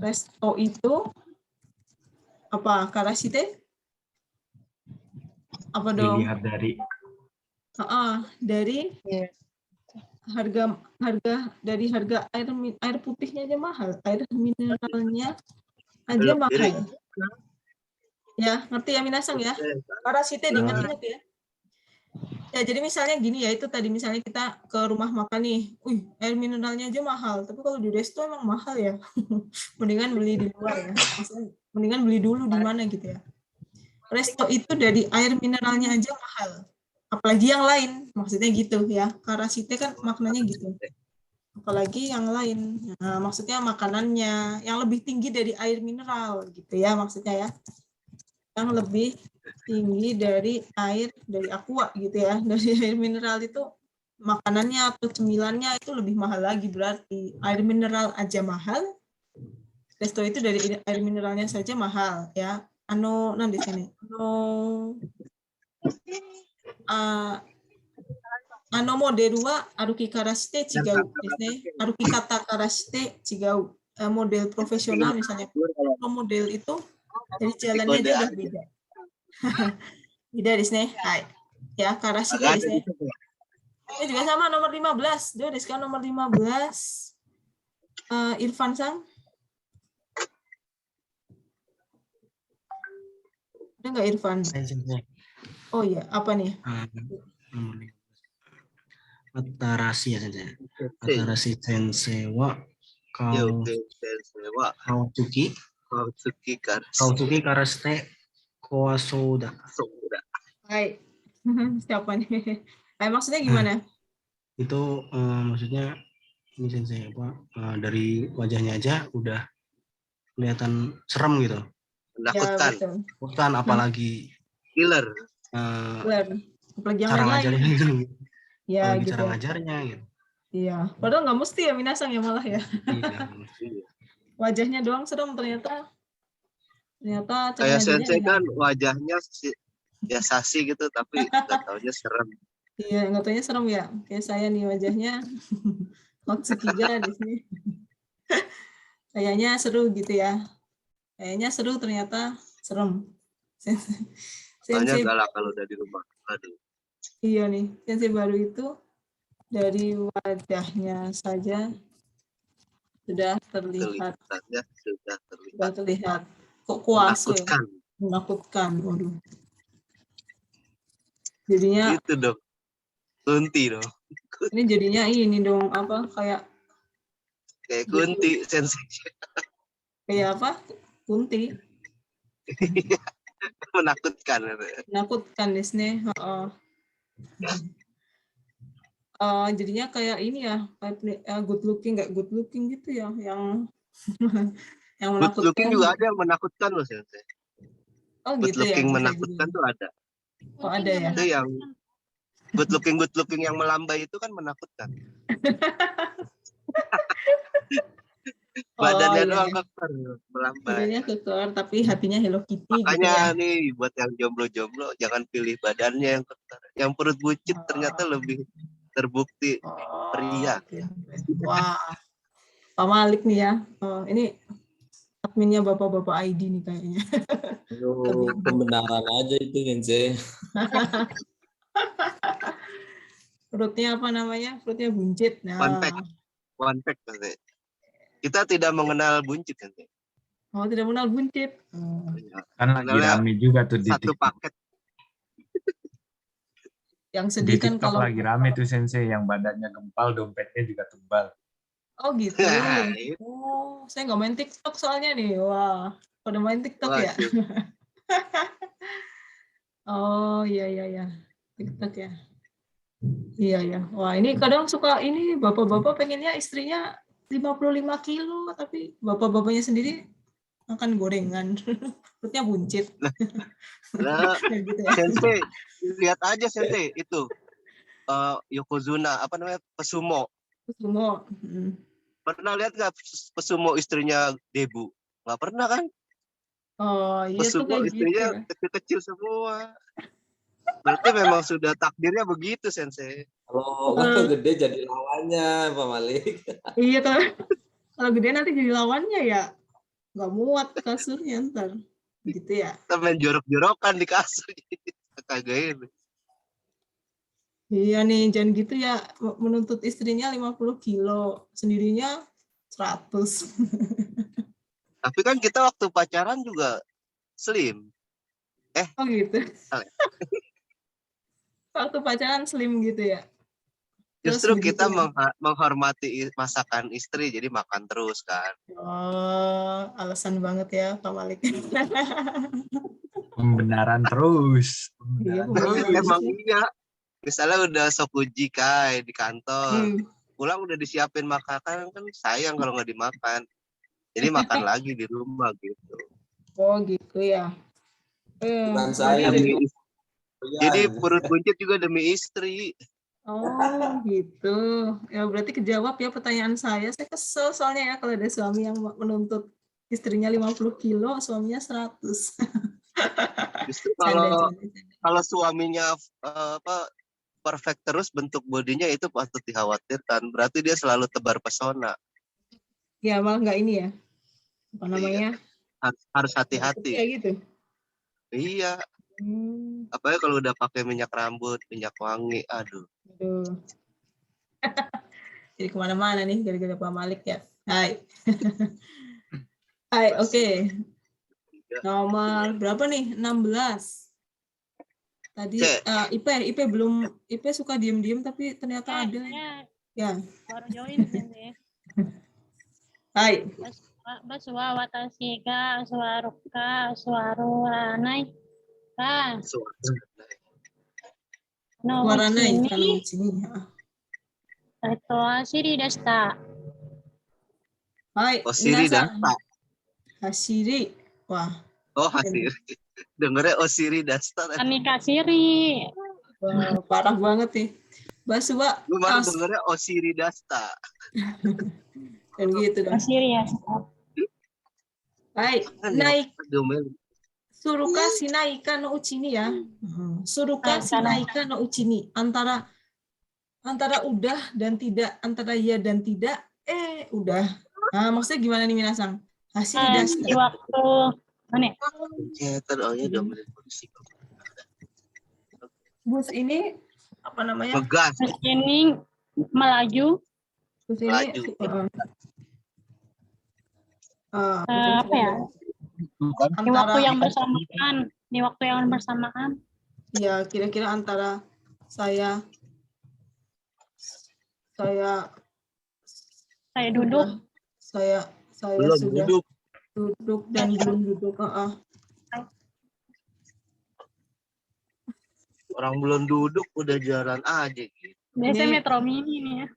Resto itu apa? Karashite? Apa dong? Dilihat dari harga dari harga air putihnya aja mahal, air mineralnya aja mahal. Ya, ngerti ya minasang ya? Karashite diingat-ingat ya. Ya, jadi misalnya gini ya, itu tadi misalnya kita ke rumah makan nih, air mineralnya aja mahal, tapi kalau di resto emang mahal ya. Mendingan beli di luar ya. Maksudnya, mendingan beli dulu di mana gitu ya. Resto itu dari air mineralnya aja mahal. Apalagi yang lain, maksudnya gitu ya. Karashite kan maknanya gitu. Apalagi yang lain. Nah, maksudnya makanannya yang lebih tinggi dari air mineral gitu ya maksudnya ya. Yang lebih tinggi dari air, dari aqua gitu ya. Dari air mineral itu makanannya atau cemilannya itu lebih mahal lagi, berarti air mineral aja mahal. Resto itu dari air mineralnya saja mahal ya. Nanti sini. Model 2 aruki karashite chigau aruki kata karashite chigau. Model profesional misalnya model itu dari jalannya aja udah beda. Beda di sini. Hai. Ya, karashite di sini. Ini juga sama nomor 15. Dia di sekarang nomor 15. Irfan Sang. Ada nggak Irfan? Oh iya, apa nih? Atarashi ya saja. Atarashi sensei wa Kautsuki karashite kawasouda. Hai. Siapa nih? Maksudnya gimana? Itu maksudnya ini sensei dari wajahnya aja udah kelihatan serem gitu. Menakutkan. Menakutkan apalagi killer. Apalagi yang cara lain. ngajarnya gitu. Ya, gitu. Cara ngajarnya gitu. Iya, padahal nggak mesti ya minasang ya malah ya. Iya. Wajahnya doang serem ternyata. Kayak sensei kan wajahnya ya sasi gitu, tapi nggak taunya serem. Iya, nggak taunya serem ya. Kayak saya nih wajahnya Otsukiga di sini. Kayaknya seru gitu ya. Kayaknya seru, ternyata serem. Soalnya Sensei, galak kalau udah di rumah. Aduh. iya nih, sensei baru itu dari wajahnya saja sudah terlihat. Saja sudah terlihat. Sudah terlihat. Kok kuasa ya? Menakutkan. Menakutkan, waduh. Jadinya Gitu dong. Kunti dong. ini jadinya ini dong, apa, kayak Kunti sensei. kayak apa? Kunti. Menakutkan. Menakutkan di sini. Jadinya kayak ini ya, kayak good looking, nggak good looking gitu ya, yang yang Good looking menakutkan. juga ada yang menakutkan loh sensei. Oh Good gitu ya. looking menakutkan tuh ada. Oh ada ya. Itu yang good looking yang melambai itu kan menakutkan. Badannya iya, doang iya. keker, melambai. Badannya keker, tapi hatinya Hello Kitty. Makanya gitu ya. nih buat yang jomblo-jomblo jangan pilih badannya yang keker. Yang perut buncit ternyata lebih terbukti pria. Wah, Pak Malik nih ya. Ini adminnya bapak-bapak ID nih kayaknya. Pembenaran aja itu sensei. Perutnya apa namanya? Perutnya buncit. Nah. One pack sensei. Kita tidak mengenal buncit sensei. Oh, tidak mengenal buncit. Kan lagi rame juga tuh di satu TikTok. paket. Yang Di sedih kan TikTok kalau lagi rame tuh sensei, yang badannya gempal, dompetnya juga tebal. oh gitu. Oh, saya nggak main TikTok soalnya nih. Wah, pada main TikTok ya. Oh iya. TikTok ya. Iya. Wah, ini kadang suka ini bapak-bapak pengennya istrinya 55 kilo, tapi bapak-bapaknya sendiri makan gorengan. Perutnya buncit. Nah, gitu ya. sensei, lihat aja sensei itu. Yokozuna, apa namanya? Pesumo. Pesumo. Pernah lihat nggak Pesumo istrinya Debu? Nggak pernah kan? Oh iya tuh Pesumo kayak istrinya gitu. kecil-kecil semua. Berarti memang sudah takdirnya begitu sensei. Kalau gede jadi lawannya Pak Malik. Iya kalau gede nanti jadi lawannya ya. Nggak muat kasurnya ntar. Gitu ya. Kita main jorok-jorokan di kasur. Kagak ini. Iya nih, jangan gitu ya, menuntut istrinya 50 kilo, sendirinya 100. Tapi kan kita waktu pacaran juga slim. Oh gitu. Waktu pacaran slim gitu ya? Justru Terus kita begitu ya? menghormati masakan istri, jadi makan terus kan. Oh, alasan banget ya Pak Malik. Pembenaran terus. Emang iya. Misalnya udah sokuji kai di kantor, pulang udah disiapin makanan, kan sayang kalau nggak dimakan. Jadi makan lagi di rumah gitu. Oh gitu ya. Bukan saya. Jadi perut buncit juga demi istri. Oh gitu. Ya berarti kejawab ya pertanyaan saya. Saya kesel soalnya ya kalau ada suami yang menuntut istrinya 50 kilo, suaminya 100. Justru kalau suaminya perfect terus bentuk bodinya itu patut dikhawatirkan. Berarti dia selalu tebar pesona. Ya malah nggak ini ya. Apa namanya? Harus hati-hati. Kayak gitu. Iya. Apalagi kalau udah pakai minyak rambut, minyak wangi, aduh. Jadi kemana-mana nih gara-gara Pak Malik ya. Hai. Hai, oke. Nomor berapa nih? 16. Tadi IP suka diem-diem tapi ternyata ada. Ya. Baru join ini. Hai. Baswa watashi ga aswaruka aswaruranai. Ka. Waranai kan sini. Hashiri dashita. Hai. Hashiri dashita. Hashiri. Wah. Oh, Hashiri. Dengernya Osiri dashita. Amikasiri. Wah, parah banget nih. Baswa. Gue malah dengernya Osiri dashita. Dan gitu dong. Osiri ya. Hai. Naik. Suruka sinaika no uchini ya. Suruka sinaika no uchini. Antara udah dan tidak, antara ya dan tidak, udah. Nah, maksudnya gimana nih Minasang? Di waktu mana? Oh ya, 2 menit polisi. Bus ini apa namanya? Ngegas. Bus ini melaju. Bus ini apa ya? Di waktu yang bersamaan. Di waktu yang bersamaan. Ya, kira-kira antara saya duduk. Saya belum sudah duduk dan belum duduk. Orang belum duduk udah jalan aja gitu. Biasanya Metro Mini nih ya.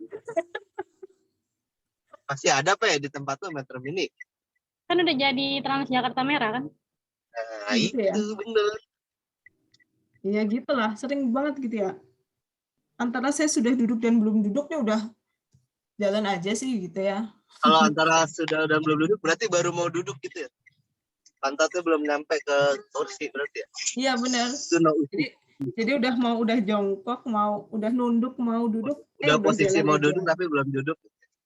Masih ada apa ya di tempat lo Metro Mini? Kan udah jadi Transjakarta Merah kan? Nah, Gitu ya? bener. Iya gitulah, sering banget gitu ya. Antara saya sudah duduk dan belum duduknya udah jalan aja sih gitu ya. Kalau antara sudah dan belum duduk berarti baru mau duduk gitu ya? Pantatnya belum nyampe ke kursi berarti ya? Iya benar. Jadi udah jongkok, udah nunduk mau duduk. Udah posisi mau duduk tapi belum duduk.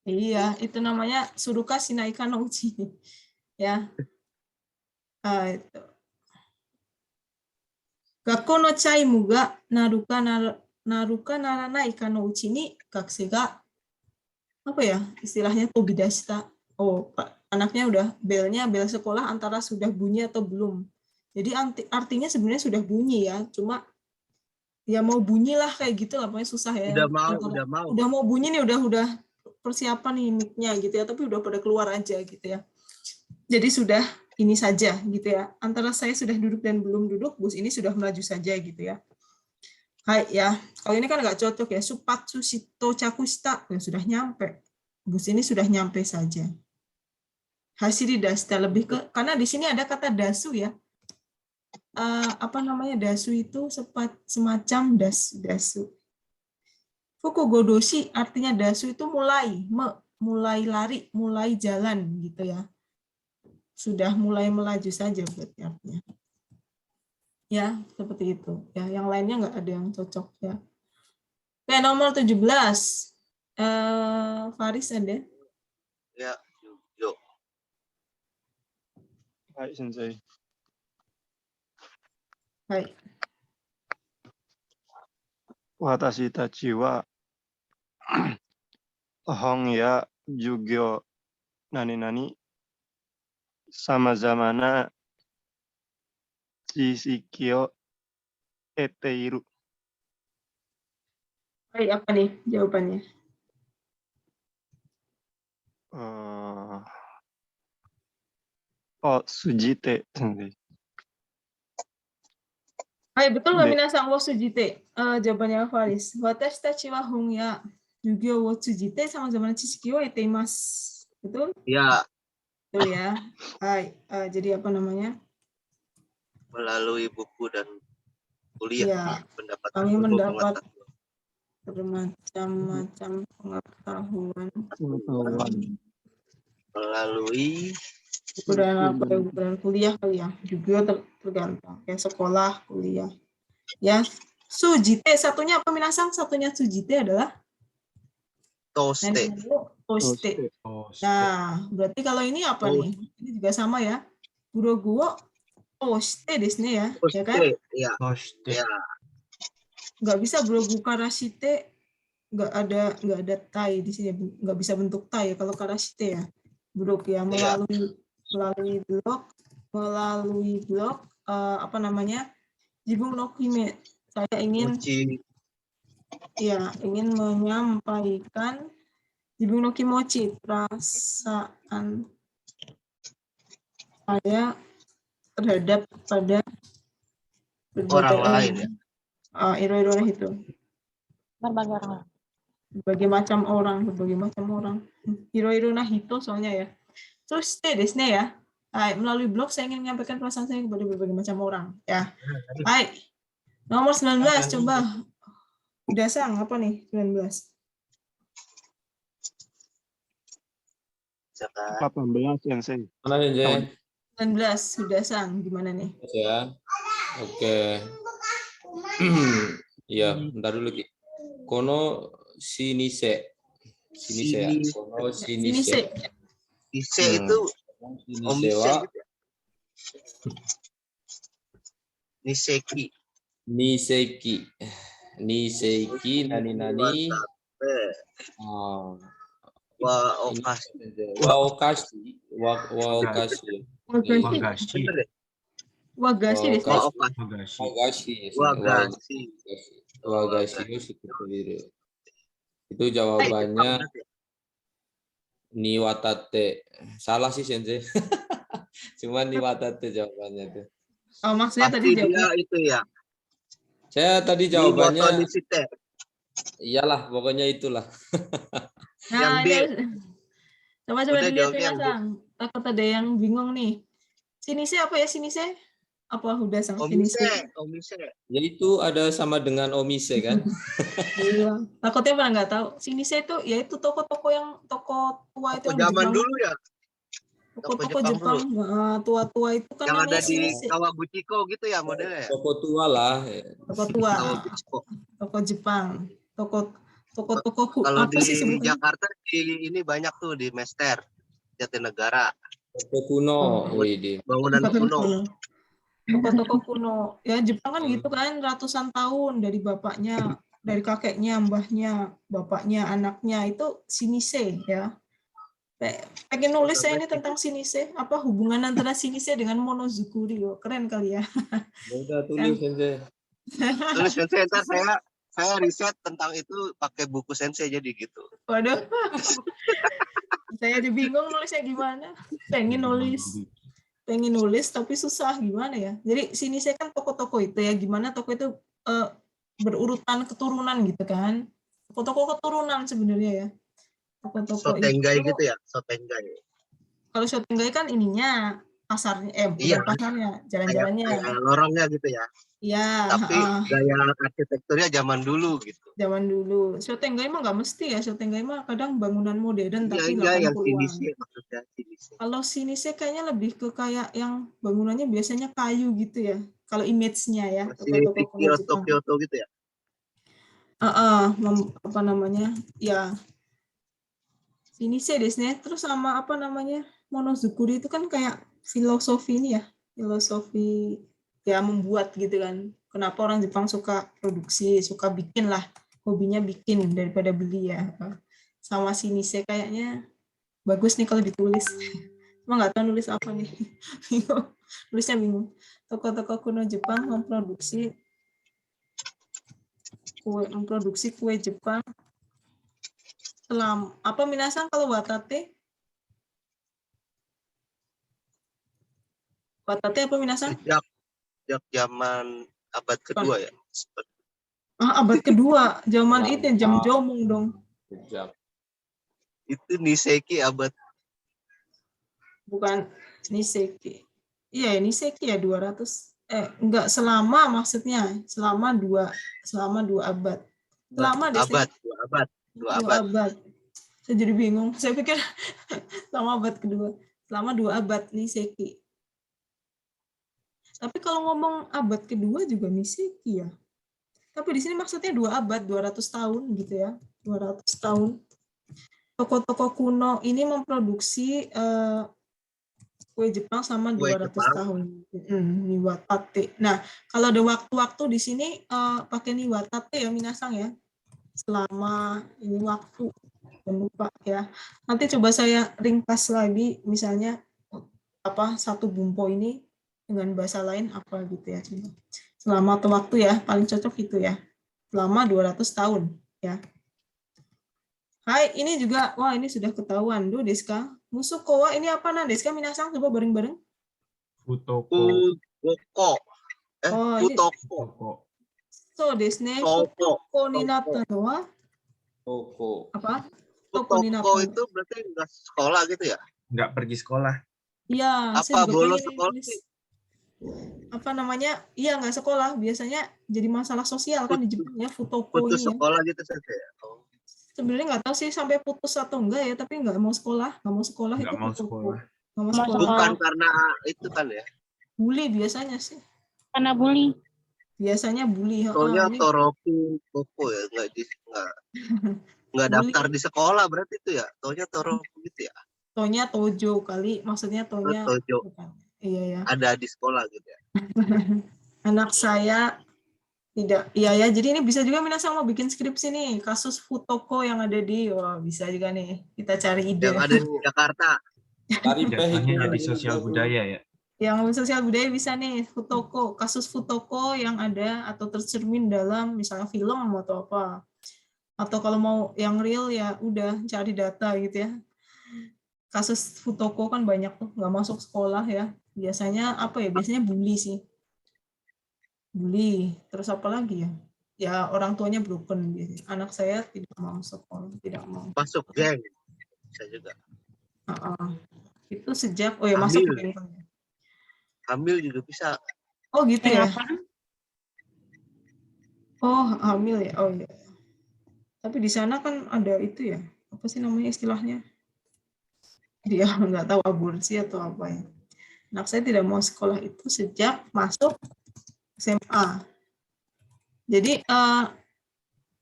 Iya, itu namanya suruka shinaikan no uchi. Ya. Itu. Gakkou no chaimu ga naruka naranai ka no uchi ni gakusei ga apa ya istilahnya tobidashita. Oh, anaknya udah bel sekolah antara sudah bunyi atau belum. Jadi artinya sebenarnya sudah bunyi ya, cuma ya mau bunyi lah kayak gitu lah, pokoknya susah ya. Udah mau bunyi nih, udah persiapan nih mic-nya gitu ya, tapi udah pada keluar aja gitu ya. Jadi sudah ini saja gitu ya. Antara saya sudah duduk dan belum duduk, bus ini sudah melaju saja gitu ya. Hai ya, kalau ini kan nggak cocok ya. Supatsu shito chakushita, ya sudah nyampe. Bus ini sudah nyampe saja. Hashiri dashita lebih ke, karena di sini ada kata dasu ya. Apa namanya dasu itu semacam dasu. Fukugodoshi artinya dasu itu mulai lari, mulai jalan gitu ya. Sudah mulai melaju saja berarti artinya. Ya, seperti itu. Ya, yang lainnya nggak ada yang cocok ya. Oke, nomor 17. Faris ada? Ya, yuk. Hai, Sensei. Hai. Watashi tachi wa hon ya jugyo nani-nani samazama na chisiki o eteiru. Hai, apa nih jawabannya? Sujite, Sensei. Hai, betul nggak minasang wo sujite? Jawabannya Faris. Watashi tachi wa hon ya jugyo wo sujite sama-sama chisiki wo eteimasu. Betul? Iya. Betul ya. Hai, jadi apa namanya? Melalui buku dan kuliah. Ya, kami mendapat bermacam-macam pengetahuan melalui buku dan kuliah kali ya, juga tergantung ya, sekolah, kuliah ya. Sujite satunya apa minasang? Satunya sujite adalah toste. Nah, berarti kalau ini apa nih? Ini juga sama ya. Buroguo toste desu ya, ya kan? Iya. Toste. Nggak bisa burogu karashite, nggak ada tai di sini, nggak bisa bentuk tai ya kalau karashite ya. Buruk ya, melalui blog apa namanya? Jibung no hime. Saya ingin menyampaikan Jibung no kimochi, perasaan saya terhadap pada orang lain ya. Iro-iro itu. Berbagai macam orang. Iro-iro nah hito soalnya ya. Terus desu ne ya. Hai, melalui blog saya ingin menyampaikan perasaan saya kepada berbagai macam orang ya. Hai. Nomor 19 coba. Udah sang apa nih 19? 18 yang saya. Mana Sensei? 19 sudah sang gimana nih? Ya. Oke. Iya, bentar dulu Ki. Kono sinise. Sinise ya. Kono sinise. Sinise itu Omise gitu ya. Niseki nani. Wagashi. Itu jawabannya niwatate. Salah sih Sensei. Cuman niwatate jawabannya tuh. Oh, maksudnya tadi dia itu ya. Saya tadi jawabannya Nisite. Iyalah, pokoknya itulah. Nah, coba dilihat nih Sang. Takut ada yang bingung nih. Sinise apa ya sinise? Apa udah Sang? Omise. Ya itu ada sama dengan omise kan? Iya. Takutnya pernah nggak tahu. Sinise itu ya itu toko-toko tua itu yang zaman dulu ya. Toko Jepang tua-tua itu kan yang ada di sinise. Kawaguchiko gitu ya modelnya. Toko tua lah. Toko tua. Toko Jepang. Toko kalau apa sih sebenarnya? Jakarta ini banyak tuh di Mester, Jatinegara. Toko kuno. Bangunan kuno. Toko-toko kuno. Ya Jepang kan gitu kan ratusan tahun dari bapaknya, dari kakeknya, mbahnya, bapaknya, anaknya itu sinise ya. Pengen nulis saya ini tentang sinise, apa hubungan antara sinise dengan monozukuri, keren kali ya. Udah tulis Sensei. Tulis Sensei, ntar saya riset tentang itu pakai buku Sensei jadi gitu. Waduh, saya jadi bingung nulisnya gimana. Pengen nulis tapi susah gimana ya. Jadi sinise kan toko-toko itu ya, gimana toko itu berurutan keturunan gitu kan. Toko-toko keturunan sebenarnya ya. Sotengai gitu ya, Sotengai. Kalau Sotengai kan ininya pasarnya, bukan pasarnya, jalan-jalannya. Lorongnya gitu ya. Iya. Tapi gaya arsitekturnya zaman dulu gitu. Zaman dulu. Sotengai mah nggak mesti ya. Sotengai mah kadang bangunan modern tapi 80-an. Yang sinise maksudnya sinise. Kalau sinise kayaknya lebih ke kayak yang bangunannya biasanya kayu gitu ya. Kalau image-nya ya. Kyoto gitu ya. Apa namanya? Ya. Sinise desnya terus sama apa namanya monozukuri itu kan kayak filosofi ini ya, filosofi ya membuat gitu kan. Kenapa orang Jepang suka produksi, suka bikin lah, hobinya bikin daripada beli ya. Sama sinise kayaknya bagus nih kalau ditulis. Cuma nggak tahu nulis apa nih, nulisnya bingung. Toko-toko kuno Jepang memproduksi kue Jepang. Apa minasan kalau watate? Watate apa minasan? Sejak zaman abad kedua ya. Abad kedua, zaman itu jam jomong dong. Itu Niseki abad. Bukan Niseki. Iya, Niseki ya 200. Enggak selama maksudnya, selama dua abad. Selama deh. Dua abad. Saya jadi bingung. Saya pikir selama abad kedua. Selama 2 abad Niseki. Tapi kalau ngomong abad kedua juga Niseki ya. Tapi di sini maksudnya 2 abad, 200 tahun gitu ya. 200 tahun. Toko-toko kuno ini memproduksi kue Jepang sama 200 tahun. Niwatate. Nah, kalau ada waktu-waktu di sini pakai niwatate ya minasang ya. Selama ini waktu lupa ya. Nanti coba saya ringkas lagi misalnya apa satu bumpo ini dengan bahasa lain apa gitu ya. Selama atau waktu ya paling cocok itu ya. Selama 200 tahun ya. Hai, ini juga ini sudah ketahuan do deska. Musukowa ini apa nah deska minasang coba bareng-bareng. Futoko. Futoko. So desne futoko ni natta no wa apa? Futoko itu berarti enggak sekolah gitu ya? Enggak pergi sekolah. Iya, apa bolos sekolah sih? Apa namanya? Iya, enggak sekolah. Biasanya jadi masalah sosial kan di Jepang ya, futoko ini. Putus sekolah gitu saja ya. Sebenarnya nggak tahu sih sampai putus atau enggak ya, tapi nggak mau sekolah Nggak itu mau sekolah. Nggak mau sekolah. Bukan karena itu kan ya? Bully biasanya sih. Karena bully. Biasanya bully. Soalnya Toroku Koko ya, nggak daftar di sekolah berarti itu ya. Soalnya Toroku gitu ya. Tonya tojo kali, maksudnya tonya Tojo. bukan. Iya ya. Ada di sekolah gitu ya. Anak saya tidak, iya ya. Jadi ini bisa juga Minasang mau bikin skripsi nih, kasus Futoko yang ada di, wah bisa juga nih. Kita cari ide. Yang ada di Jakarta. Jatuhnya jadi sosial budaya ya. Yang sosial budaya bisa nih, Futoko, kasus Futoko yang ada atau tercermin dalam misalnya film atau apa. Atau kalau mau yang real ya udah cari data gitu ya. Kasus Futoko kan banyak tuh, nggak masuk sekolah ya. Biasanya apa ya? Biasanya bully sih. Bully. Terus apa lagi ya? Ya orang tuanya broken. Gitu. Anak saya tidak mau sekolah, tidak mau. Masuk geng. Bisa juga. Itu sejak, oh ya masuk geng. Hamil juga bisa. Oh gitu ya? Oh hamil ya? Oh iya. Tapi di sana kan ada itu ya, apa sih namanya istilahnya? Dia nggak tahu aborsi atau apa ya. Anak saya tidak mau sekolah itu sejak masuk SMA. Jadi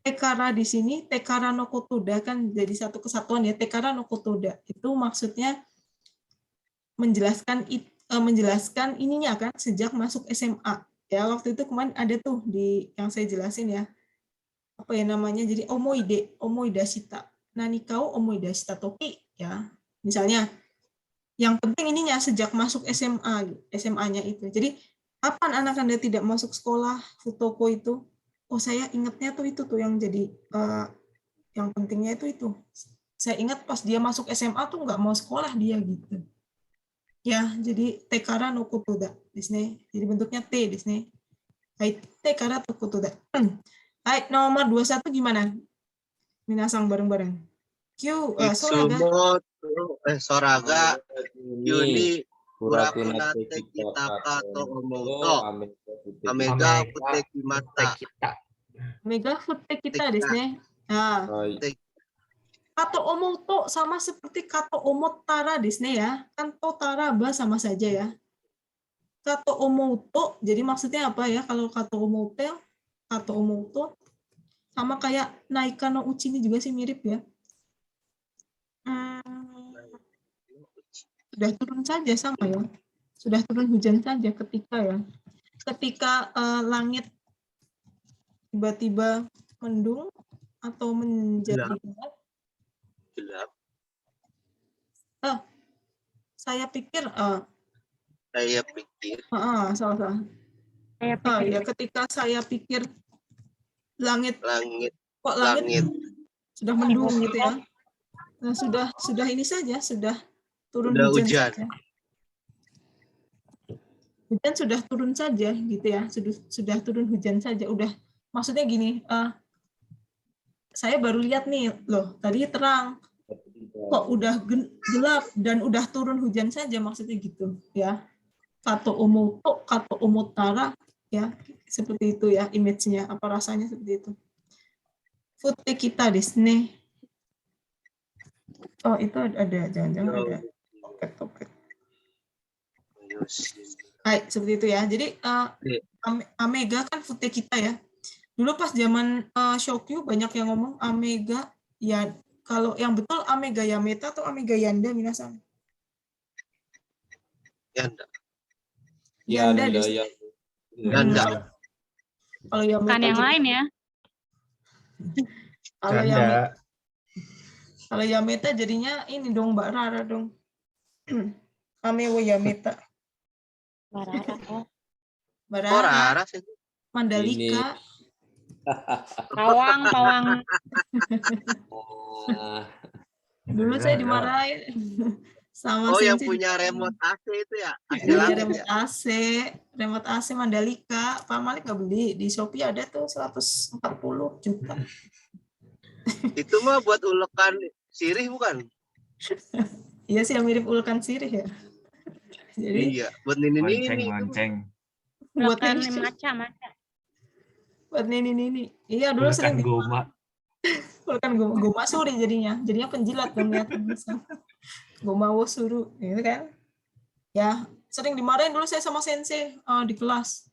tekara di sini, tekara no kotoda kan jadi satu kesatuan ya. Tekara no kotoda itu maksudnya menjelaskan ininya kan sejak masuk SMA. Ya waktu itu kemarin ada tuh di yang saya jelasin ya. Apa ya namanya, jadi omoidashita. Nanikau omoidashita toki ya. Misalnya yang penting ininya sejak masuk SMA-nya itu. Jadi kapan anak Anda tidak masuk sekolah Futoko itu? Oh saya ingatnya tuh itu tuh yang jadi yang pentingnya itu. Saya ingat pas dia masuk SMA tuh nggak mau sekolah dia gitu. Ya, jadi tekara no kotoda di sini. Jadi bentuknya T di sini. Hai, tekara no kotoda. Hai, nomor 21 gimana? Minasang bareng-bareng. Q, Soraga, Yuni, Kurakunate Kitaka to Omoto, Amega Futekimata. Amega Futekita di sini. Nah, kato omoto sama seperti kato omotara di sini ya. Kan totara ba sama saja ya. Kato omoto, jadi maksudnya apa ya? Kalau kato omoto sama kayak naika no uchi ini juga sih mirip ya. Sudah turun saja sama ya. Sudah turun hujan saja ketika langit tiba-tiba mendung atau menjadi gelap. Saya pikir salah. Ya ketika saya pikir langit sudah mendung gitu ya. Nah, sudah ini saja, sudah turun hujan saja. Hujan sudah turun saja gitu ya. Sudah turun hujan saja. Udah maksudnya gini, saya baru lihat nih, loh, tadi terang. Kok udah gelap dan udah turun hujan saja maksudnya gitu ya. Kato omoto, kato omotara ya, seperti itu ya image-nya, apa rasanya seperti itu. Fute kita di sini. Oh, itu ada jangan-jangan ada toket. Hai, seperti itu ya. Jadi Amega kan fute kita ya. Dulu pas zaman Shokyu banyak yang ngomong Amega ya. Kalau yang betul Amega Yameta atau Amega Yanda Minasang? Yanda. Kalau Yameta kan yang lain ya. Kalau Yameta jadinya ini dong Mbak Rara dong. Amewo Yameta. Mbak Rara. Mandalika. Pawang. Dulu saya dimarahin sama yang punya remote AC itu ya? Remote AC Mandalika. Pak Malik nggak beli, di Shopee ada tuh 140 juta. Itu mah buat ulekan sirih bukan? Iya sih yang mirip ulekan sirih ya. Jadi iya, buat nini. Buat maca. Buat nini. Iya dulu sering goma. Ulekan goma suri jadinya penjilat dong ya. Goma wosuru gitu kan. Ya, sering dimarahin dulu saya sama sensei di kelas.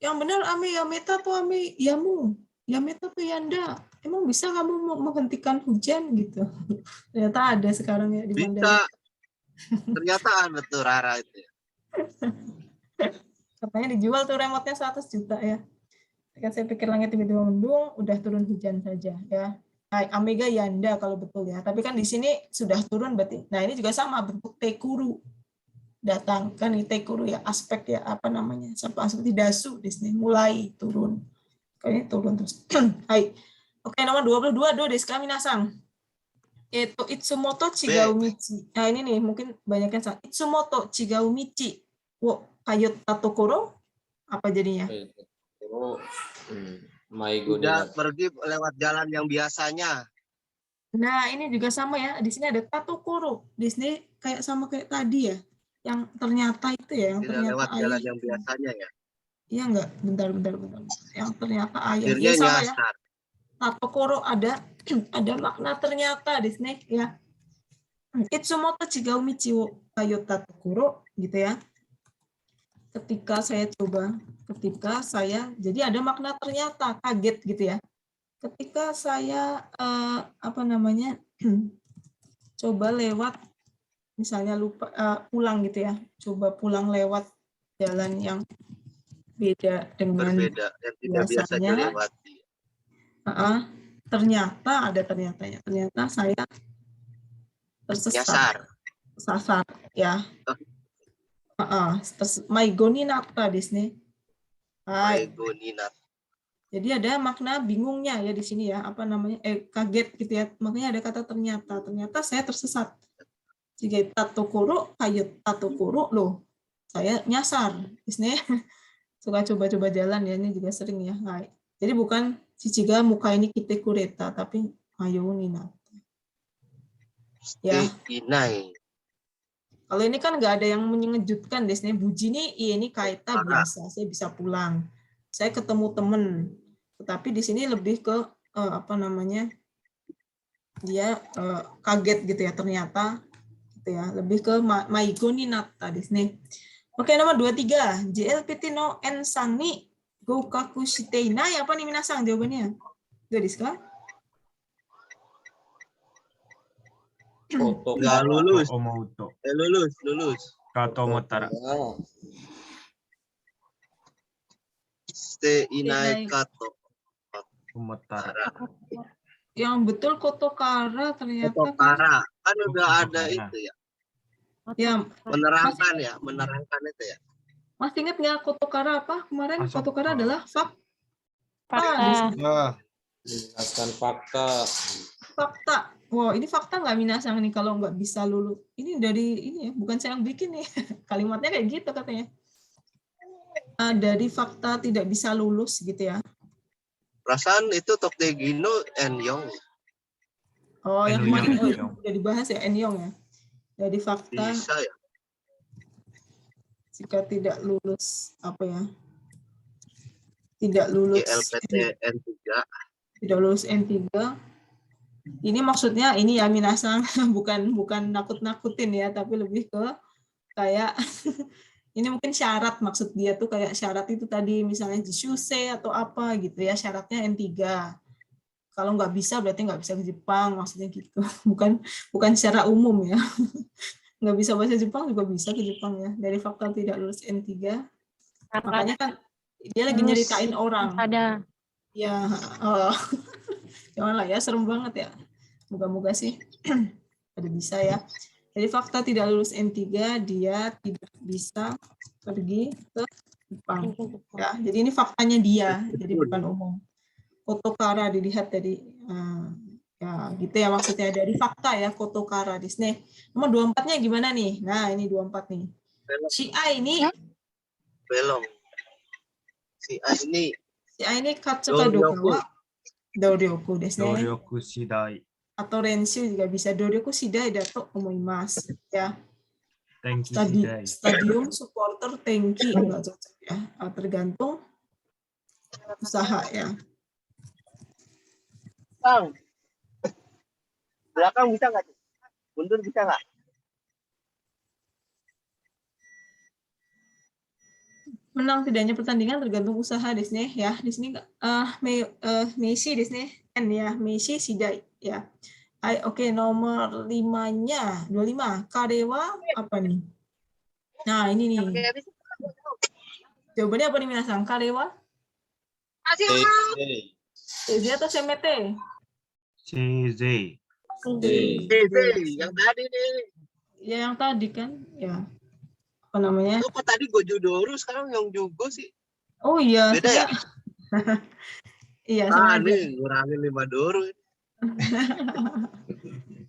Yang benar Ame Yameta atau Ame Yamu? ya meta tuh yanda. Emang bisa kamu menghentikan hujan gitu? Ternyata ada sekarang ya di Mandalika. Bisa. Ternyata ada tuh Rara itu. Katanya dijual tuh remote-nya 100 juta ya. Ketika saya pikir langit tiba-tiba mendung, udah turun hujan saja ya. Nah, Amega yanda kalau betul ya. Tapi kan di sini sudah turun berarti. Nah, ini juga sama bentuk tekuru. Datang kan ini tekuru ya, aspek ya apa namanya? Sampai aspek dasu di sini mulai turun. Kayaknya turun terus. Hai. Oke, nomor 22 do desu ka minasang. Itsumoto chigaumichi. Nah, ini nih mungkin banyak yang salah. Itsumoto chigaumichi wo kayotta tokoro apa jadinya? Udah pergi lewat jalan yang biasanya. Nah, ini juga sama ya. Di sini ada tatokoro. Di sini kayak sama kayak tadi ya. Yang ternyata itu ya, yang Tidak ternyata lewat ayah. jalan yang biasanya ya. Iya enggak? Bentar. Yang ternyata ayah. Akhirnya Ya sama nyasar. ya. Tatokoro ada ada makna ternyata di sini ya. Itsumoto chigaumichi wo kayotta tokoro gitu ya. Ketika saya jadi ada makna ternyata, kaget gitu ya. Ketika saya coba lewat misalnya pulang gitu ya, coba pulang lewat jalan yang beda dengan Berbeda yang tidak biasa biasanya. dilewati. Ternyata ada ternyatanya. Ternyata saya tersesat. Sasar ya. Maigoninata di sini. Maigoninata. Jadi ada makna bingungnya ya di sini ya, apa namanya? Kaget gitu ya. Makanya ada kata ternyata. Ternyata saya tersesat. Jika tatokoro, kayut tatokoro loh. Saya nyasar. Di sini suka coba-coba jalan ya, ini juga sering ya. Nah, jadi bukan Chichiga muka ini kite kureta, tapi Maigoninata. Ya. Kalau ini kan nggak ada yang mengejutkan, desnya Buji ini kaita biasa, saya bisa pulang, saya ketemu temen, tetapi di sini lebih ke dia kaget gitu ya ternyata, gitu ya, lebih ke Maigoninata di sini. Oke, nomor 23, JLPT no N-san ni goukaku shite inai, apa nih minasang jawabannya? Desu ka? Nggak lulus. Lulus. Kato omotara. Shite inai kato omotara. Yang betul kotokara ternyata. Kotokara kan udah ada itu ya. Ya, menerangkan itu ya. Masih ingat nggak kotokara apa kemarin? Kotokara adalah fakta. Menjelaskan fakta. Fakta. Wow, ini fakta nggak minasang nih kalau nggak bisa lulus. Ini dari ini ya, bukan saya yang bikin nih. Kalimatnya kayak gitu katanya. Dari fakta tidak bisa lulus gitu ya. Perasaan itu Tokdegino Enyong. Oh, yang kemarin udah dibahas ya, Enyong ya. Dari fakta. Bisa ya. Jika tidak lulus apa ya? Tidak lulus LPT N3. Tidak lulus N3. Ini maksudnya ini ya minasang bukan nakut-nakutin ya, tapi lebih ke kayak ini mungkin syarat, maksud dia tuh kayak syarat itu tadi misalnya jishuse atau apa gitu ya, syaratnya N3. Kalau nggak bisa berarti nggak bisa ke Jepang, maksudnya gitu. Bukan secara umum ya. Nggak bisa bahasa Jepang juga bisa ke Jepang ya. Dari fakta tidak lulus N3. Makanya kan dia lagi nyeritain orang. Ada. Ya, janganlah ya, serem banget ya. Moga-moga sih ada bisa ya. Jadi fakta tidak lulus N3, dia tidak bisa pergi ke Jepang. Ya, jadi ini faktanya dia, jadi bukan umum. Kotokara dilihat dari ya gitu ya maksudnya, dari fakta ya kotokara di sini. Nomor 24-nya gimana nih? Nah, ini 24 nih. Si A ini belum. Si A ini Katsuka Dokawa Doryoku desu ne. Doryoku shidai. Atau Renshu juga bisa. Doryoku shidai dato omoimasu ya. Stadium supporter Tenki enggak cocok ya. Tergantung usaha ya. Bang. Belakang bisa nggak? Mundur bisa nggak? menang tidaknya pertandingan tergantung usaha di sini ya. Di sini Messi di sini N ya, Messi Sidai ya. Oke, nomor 5-nya 25 Karewa apa nih? Nah, ini nih. Jawabannya apa nih Minasang? Karewa? CZ atau CMT? CZ. CZ yang tadi nih. Ya yang tadi kan, ya. Apa namanya? Kok tadi Gojudoru sekarang yang Jugo sih? Oh iya. Beda ya? Iya, nih ngurangin 5 doru.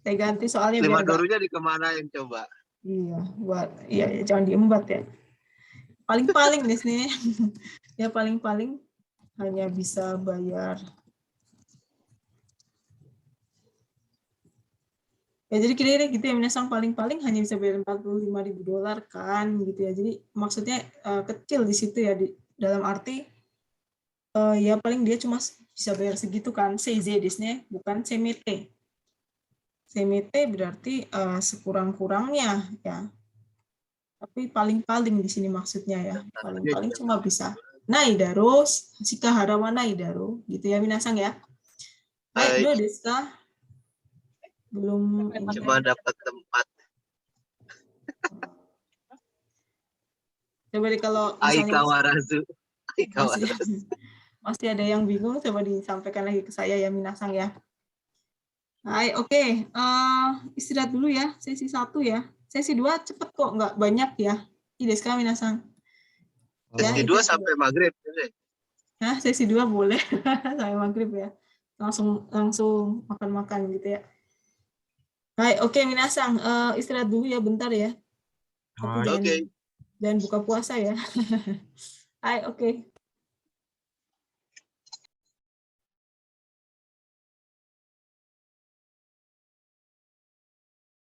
Saya ganti soalnya 5 biar dorunya dikemanain coba? Iya, buat iya jangan diembat ya. Paling-paling di sini. Ya paling-paling hanya bisa bayar. Ya jadi kira-kira gitu ya, Minasang, paling-paling hanya bisa bayar $45.000 kan gitu ya. Jadi maksudnya kecil di situ ya, dalam arti ya paling dia cuma bisa bayar segitu kan, CZ di sini bukan CMT. CMT berarti sekurang-kurangnya ya. Tapi paling-paling di sini maksudnya ya. Paling-paling cuma bisa Naidaro, Shikahara wa Naidaro gitu ya Minasang ya. Baik, do desu ka? Belum cuma dapat tempat. Coba deh kalau misalnya Aikawarazu. Masih ada yang bingung, coba disampaikan lagi ke saya ya Minasang ya. Hai, oke. Istirahat dulu ya, sesi 1 ya. Sesi 2 cepet kok, nggak banyak ya. Desu ka Minasang? Sesi 2 sampai maghrib. Nah, sesi 2 boleh sampai maghrib ya. Langsung makan-makan gitu ya. Hai, oke Minasang, istirahat dulu ya bentar ya. Oke. Jangan buka puasa ya. Hai, oke.